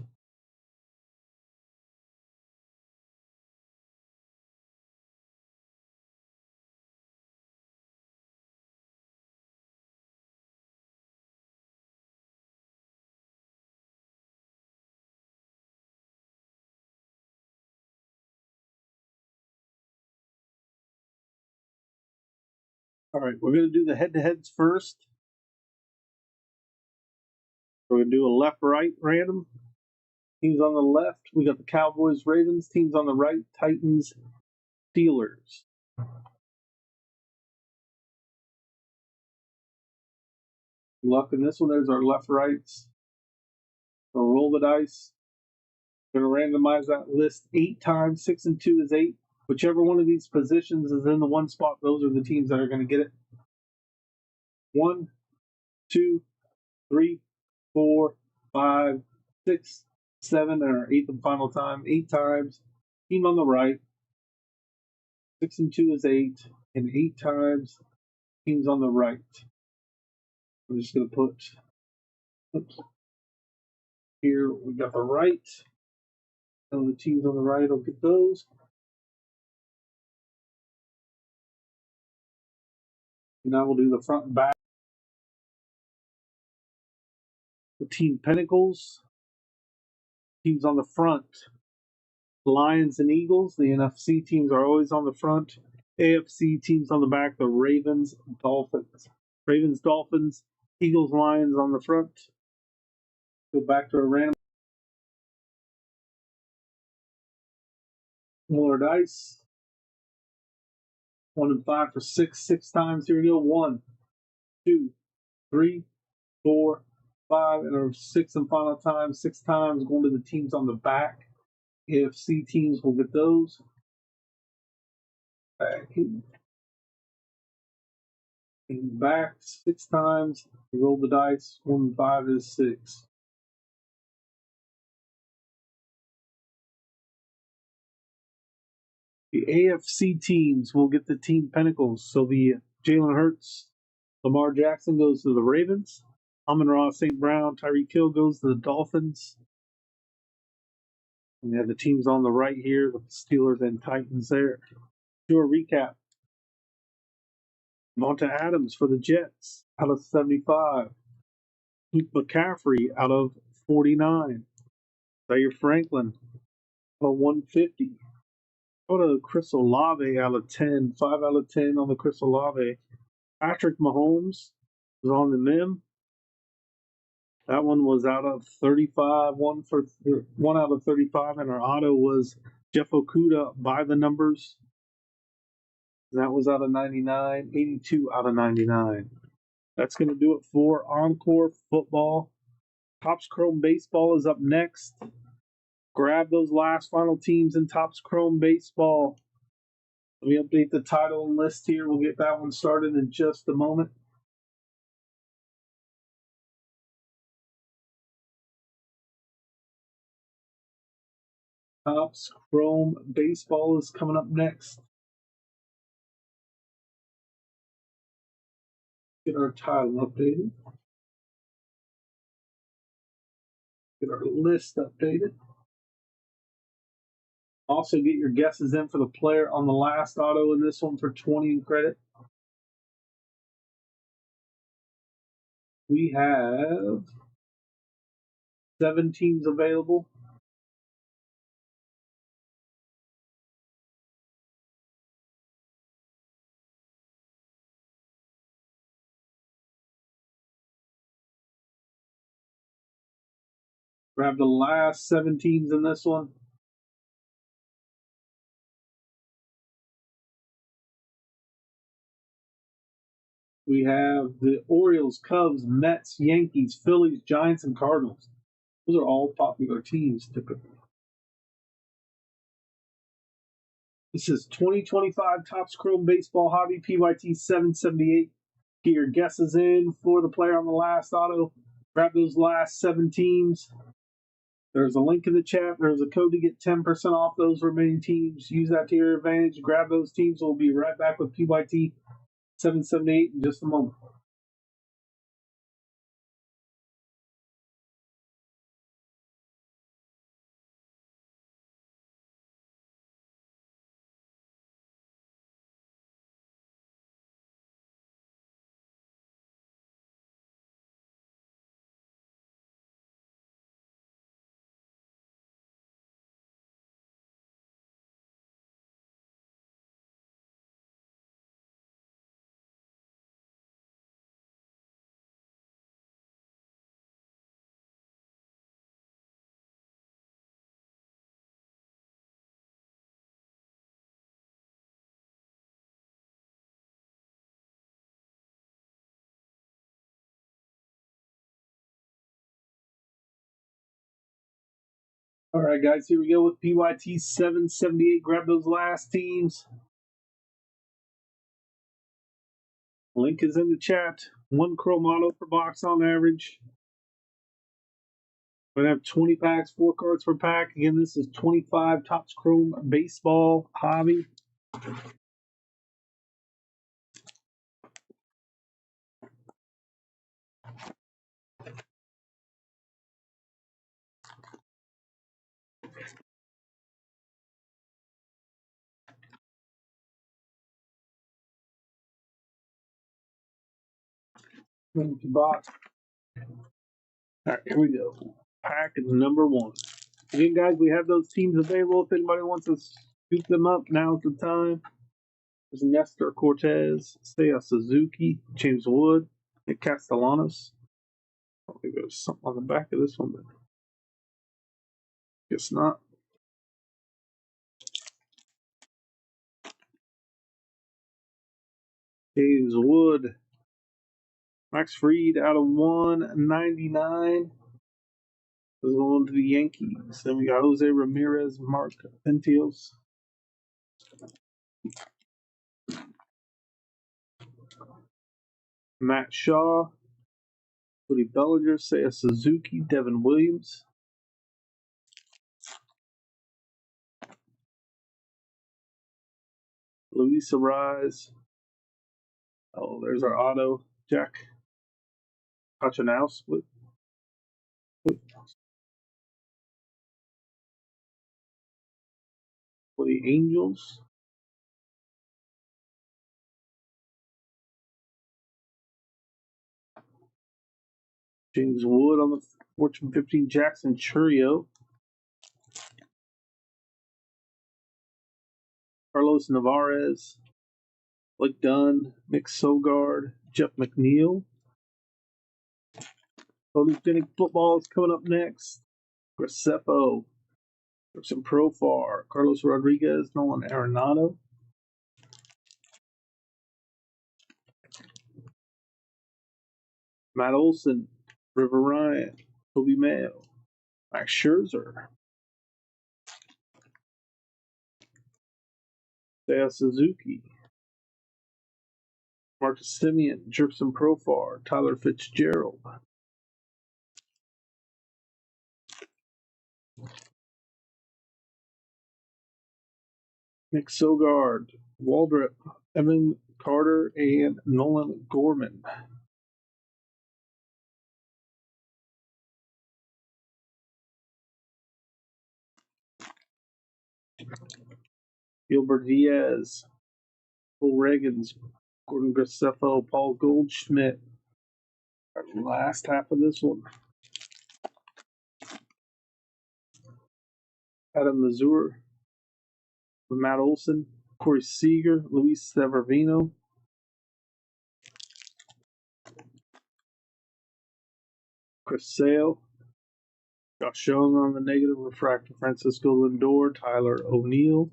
All right, we're going to do the head-to-heads first. We're going to do a left-right random. Teams on the left, we got the Cowboys, Ravens. Teams on the right, Titans, Steelers. Luck in this one, there's our left-rights. We'll roll the dice. We're going to randomize that list 8 times. 6 and 2 is 8. Whichever one of these positions is in the one spot, those are the teams that are going to get it. 1, 2, 3, 4, 5, 6, 7, and our 8th and final time. 8 times. Team on the right. 6 and 2 is 8. And 8 times. Teams on the right. I'm just going to put here. We got the right. And the teams on the right will get those. Now we'll do the front and back. The Team Pinnacles. Teams on the front. Lions and Eagles. The NFC teams are always on the front. AFC teams on the back. The Ravens, Dolphins. Ravens, Dolphins. Eagles, Lions on the front. Go back to a random. Roll dice. 1 and 5 for 6. 6 times. Here we go. 1, 2, 3, 4, 5, and our 6th and final time. 6 times going to the teams on the back. AFC teams will get those. Back and back 6 times. You roll the dice. 1 and 5 is 6. The AFC teams will get the Team Pinnacles. So the Jalen Hurts, Lamar Jackson goes to the Ravens. Amon-Ra St. Brown, Tyreek Hill goes to the Dolphins. And we have the teams on the right here, the Steelers and Titans there. Do a recap. Monta Adams for the Jets out of 75. Luke McCaffrey out of 49. Zaire Franklin out of 150. Go to Chris Olave out of 10. 5 out of 10 on the Chris Olave. Patrick Mahomes was on the MIM. That one was out of 35. One out of 35, and our auto was Jeff Okuda by the numbers. And that was out of 99. 82 out of 99. That's going to do it for Encore Football. Topps Chrome Baseball is up next. Grab those last final teams in Topps Chrome Baseball. Let me update the title and list here. We'll get that one started in just a moment. Topps Chrome Baseball is coming up next. Get our title updated. Get our list updated. Also, get your guesses in for the player on the last auto in this one for 20 in credit. We have 7 teams available. Grab the last 7 teams in this one. We have the Orioles, Cubs, Mets, Yankees, Phillies, Giants, and Cardinals. Those are all popular teams typically. This is 2025 Topps Chrome Baseball Hobby PYT 778. Get your guesses in for the player on the last auto. Grab those last 7 teams. There's a link in the chat. There's a code to get 10% off those remaining teams. Use that to your advantage. Grab those teams. We'll be right back with PYT 778 in just a moment. All right, guys, here we go with PYT 778. Grab those last teams. Link is in the chat. 1 Chrome Auto per box on average. We're going to have 20 packs, 4 cards per pack. Again, this is 25 Topps Chrome Baseball Hobby. Empty box. All right, here we go. Pack number 1. Again, guys, we have those teams available. If anybody wants to scoop them up, now's the time. There's Nestor Cortez, Seiya Suzuki, James Wood, Nick Castellanos. Probably there's something on the back of this one, but guess not. James Wood, Max Fried out of 199. Is going to the Yankees. Then we got Jose Ramirez, Mark Pentios. Matt Shaw, Cody Bellinger, Seiya Suzuki, Devin Williams. Luis Arraez. Oh, there's our auto. Jack Hachanaus. For the Angels. James Wood on the Fortune 15 Jackson Churio. Carlos Navarez, Blake Dunn, Nick Sogard, Jeff McNeil. Photogenic football is coming up next. Gracefo, Jurickson Profar, Carlos Rodriguez, Nolan Arenado. Matt Olson, River Ryan, Kobe Mayo, Max Scherzer, Seiya Suzuki, Marcus Semien, Jurickson Profar, Tyler Fitzgerald. Nick Sogard, Waldrop, Evan Carter, and Nolan Gorman. Gilbert Diaz, Paul Reagans, Gordon Gracefo, Paul Goldschmidt. Our last half of this one. Adam Mazur, Matt Olson, Corey Seager, Luis Severino. Chris Sale, Josh Young on the negative refractor, Francisco Lindor, Tyler O'Neill.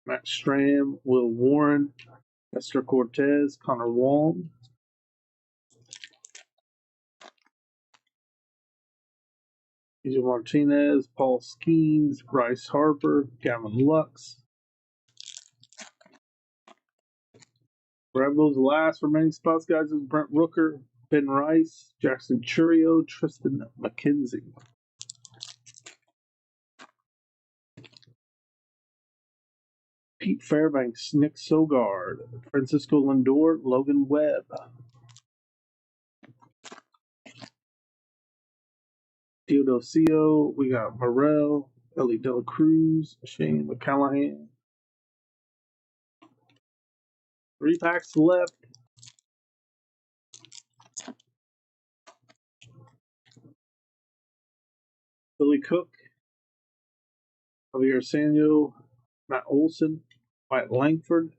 Matt Stram, Will Warren, Esther Cortez, Connor Wong. Angel Martinez, Paul Skeens, Bryce Harper, Gavin Lux. Grab those last remaining spots, guys, is Brent Rooker, Ben Rice, Jackson Churio, Tristan McKenzie. Pete Fairbanks, Nick Sogard, Francisco Lindor, Logan Webb. Teodosio, we got Morel, Ellie Dela Cruz, Shane McCallahan. 3 packs left. Billy Cook, Javier Sanyo, Matt Olson, Wyatt Langford,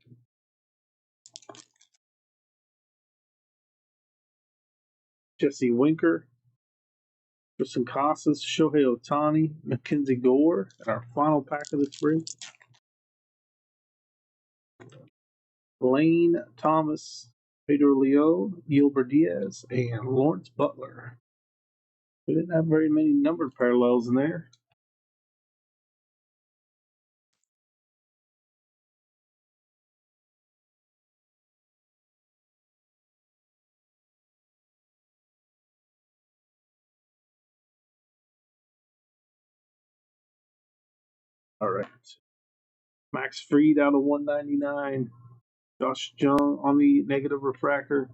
Jesse Winker, Tristan Casas, Shohei Ohtani, Mackenzie Gore, and our final pack of the break. Lane Thomas, Pedro Leon, Gilbert Diaz, and Lawrence Butler. We didn't have very many numbered parallels in there. All right. Max Fried out of 199. Josh Jung on the negative refractor.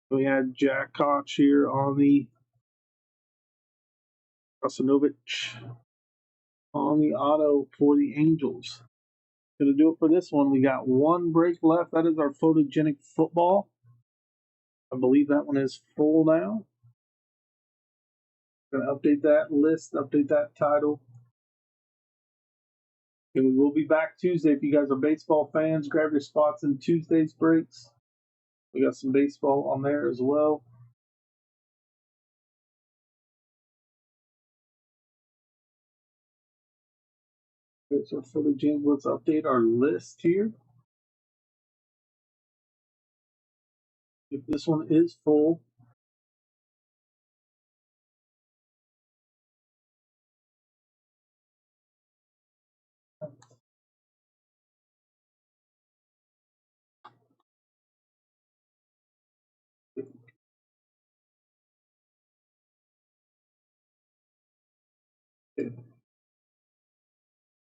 We had Jack Koch here on the Krasnovich on the auto for the Angels. Gonna do it for this one. We got one break left. That is our photogenic football. I believe that one is full now. Gonna update that list, update that title. And we will be back Tuesday. If you guys are baseball fans, grab your spots in Tuesday's breaks. We got some baseball on there as well. Okay, so for the James, let's update our list here. If this one is full,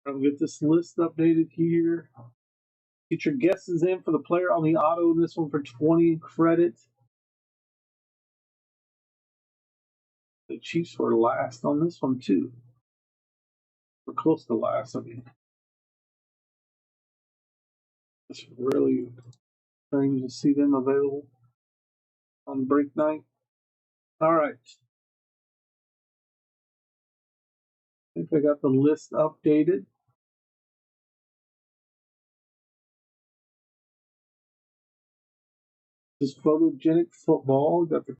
I'll get this list updated here. Get your guesses in for the player on the auto. This one for 20 credit. The Chiefs were last on this one too. We're close to last. I mean, It's really strange to see them available on break night. All right. I think I got the list updated. This is photogenic football. Got the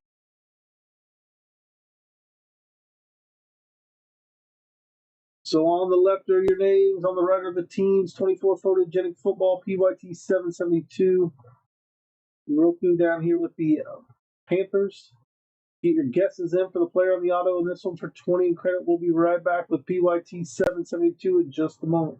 So on the left are your names. On the right are the teams. 24 photogenic football, PYT 772. Roku down here with the Panthers. Get your guesses in for the player on the auto, and this one for 20 in credit. We'll be right back with PYT 772 in just a moment.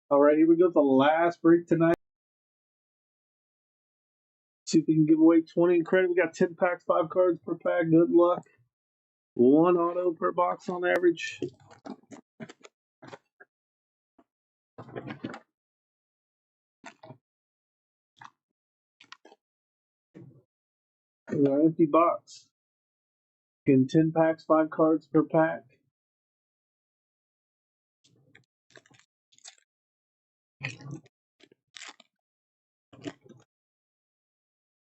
All right, here we go. The last break tonight. See if we can give away 20 in credit. We got 10 packs, 5 cards per pack. Good luck. One auto per box on average. There's our empty box. Again, 10 packs, 5 cards per pack.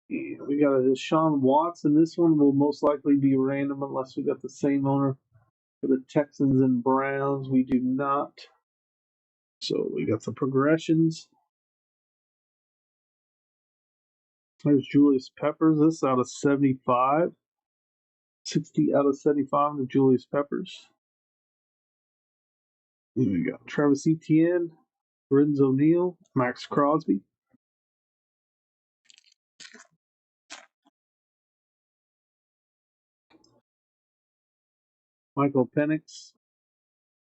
Yeah, we got a Deshaun Watson. This one will most likely be random unless we got the same owner for the Texans and Browns. We do not. So we got the progressions. There's Julius Peppers. This is out of 75. 60 out of 75 to Julius Peppers. Here we got Travis Etienne, Renzo Neal, Max Crosby. Michael Penix,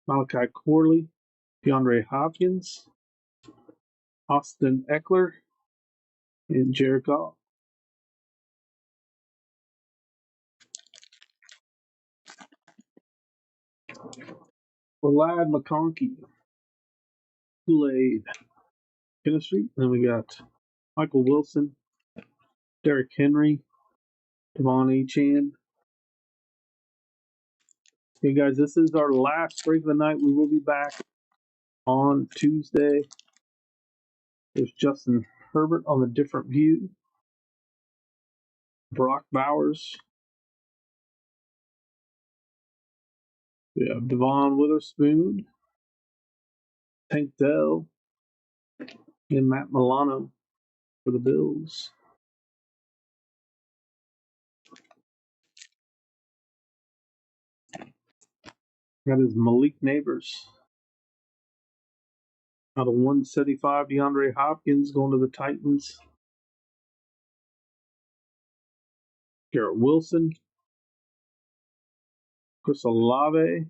Malachi Corley, DeAndre Hopkins, Austin Eckler, and Jared Goff. Vlad McConkey, Kool-Aid, Chemistry. Then we got Michael Wilson, Derrick Henry, Devon Achane. Okay, guys, this is our last break of the night. We will be back on Tuesday. There's Justin Herbert on the different view. Brock Bowers. We have Devon Witherspoon, Tank Dell, and Matt Milano for the Bills. That is Malik Neighbors. Out of 175, DeAndre Hopkins going to the Titans. Garrett Wilson, Chris Olave,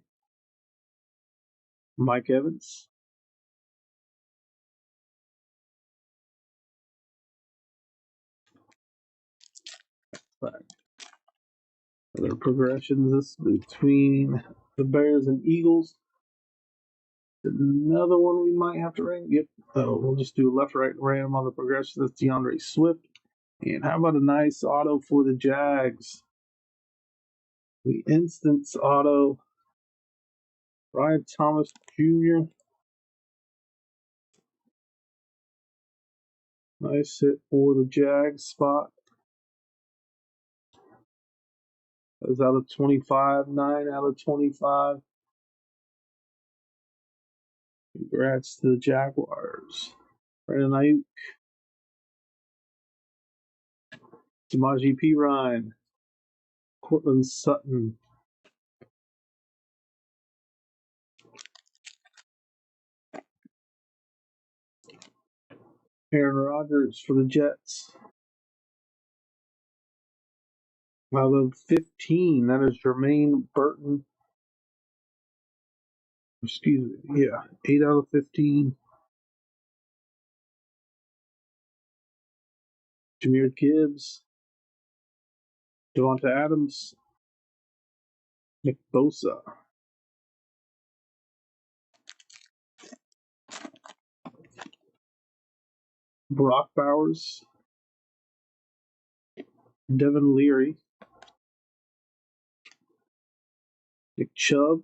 Mike Evans. Other progressions this between the Bears and Eagles. Another one we might have to rank. Yep. We'll just do left, right, random on the progression. That's DeAndre Swift. And how about a nice auto for the Jags? The Instance auto, Ryan Thomas Jr. Nice hit for the Jags spot. That was out of 25, 9 out of 25. Congrats to the Jaguars. Brandon Ayuk, Samaje Perine, Cortland Sutton, Aaron Rodgers for the Jets. Out of 15, that is Jermaine Burton. Excuse me. Yeah, 8 out of 15. Jahmyr Gibbs. Devonta Adams. Nick Bosa. Brock Bowers. Devin Leary. Nick Chubb.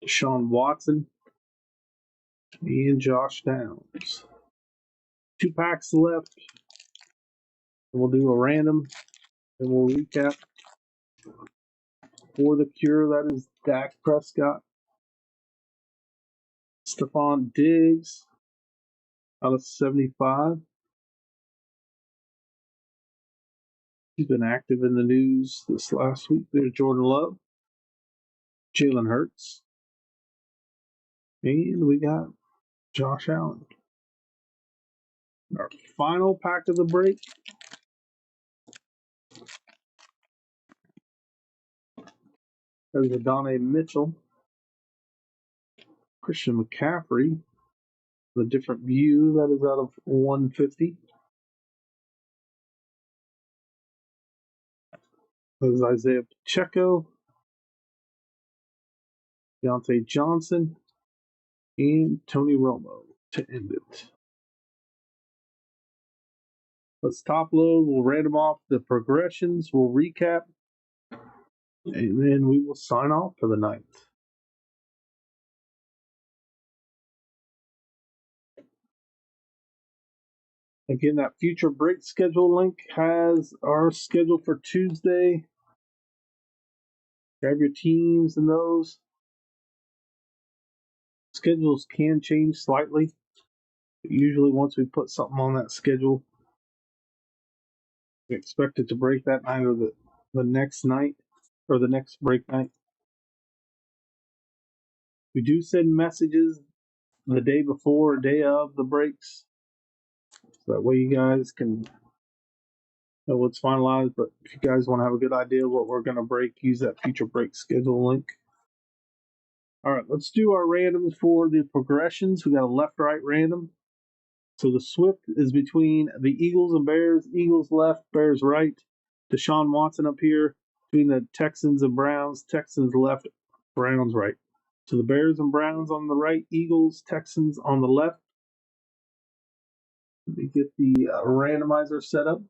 Deshaun Watson. And Josh Downs. 2 packs left. We'll do a random, and we'll recap. For the cure, that is Dak Prescott. Stephon Diggs out of 75. He's been active in the news this last week. There's Jordan Love, Jalen Hurts, and we got Josh Allen. Our final pack of the break. There's Adonai Mitchell, Christian McCaffrey, the different view that is out of 150. There's Isaiah Pacheco, Deontay Johnson, and Tony Romo to end it. Let's top load. We'll random off the progressions. We'll recap. And then we will sign off for the night. Again, that future break schedule link has our schedule for Tuesday. Grab your teams and those. Schedules can change slightly. Usually once we put something on that schedule, we expect it to break that night or the next night or the next break night. We do send messages the day before or day of the breaks. So that way you guys can know what's finalized. But if you guys want to have a good idea of what we're going to break, use that future break schedule link. All right, let's do our randoms for the progressions. We got a left-right random. So the Swift is between the Eagles and Bears. Eagles left, Bears right. Deshaun Watson up here between the Texans and Browns. Texans left, Browns right. So the Bears and Browns on the right, Eagles, Texans on the left. Let me get the randomizer set up.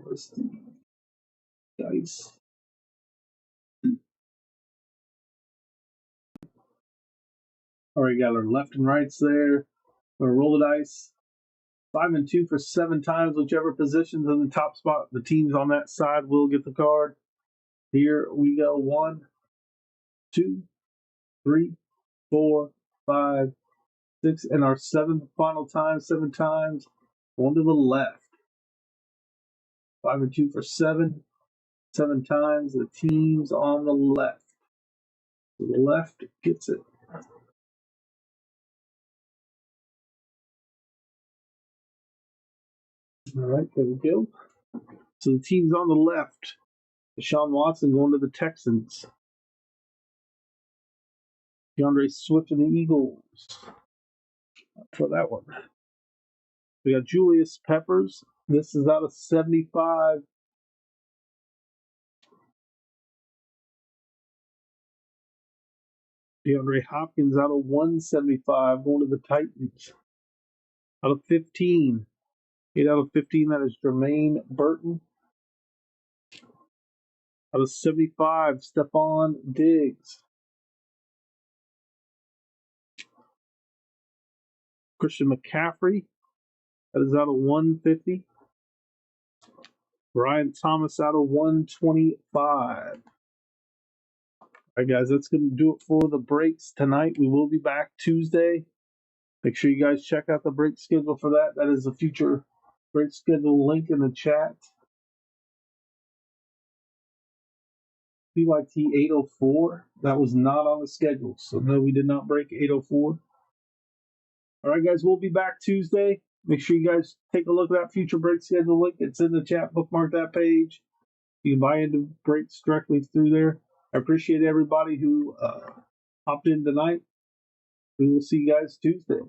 Where's the dice? All right, got our left and rights there. We're going to roll the dice. 5 and 2 for 7 times, whichever position's in the top spot. The teams on that side will get the card. Here we go. 1, 2, 3, 4, 5, 6, and our 7 final time, 7 times. 1 to the left. 5 and 2 for 7. 7 times. The teams on the left. So the left gets it. All right, there we go. So the teams on the left. Deshaun Watson going to the Texans. DeAndre Swift and the Eagles. For that one. We got Julius Peppers. This is out of 75. DeAndre Hopkins out of 175 going to the Titans. Out of 15. 8 out of 15, that is Jermaine Burton. Out of 75, Stephon Diggs. Christian McCaffrey. That is out of 150. Brian Thomas out of 125. All right, guys, that's going to do it for the breaks tonight. We will be back Tuesday. Make sure you guys check out the break schedule for that. That is a future break schedule link in the chat. PYT 804. That was not on the schedule. So, no, we did not break 804. All right, guys, we'll be back Tuesday. Make sure you guys take a look at that future break schedule link. It's in the chat. Bookmark that page. You can buy into breaks directly through there. I appreciate everybody who hopped in tonight. We will see you guys Tuesday.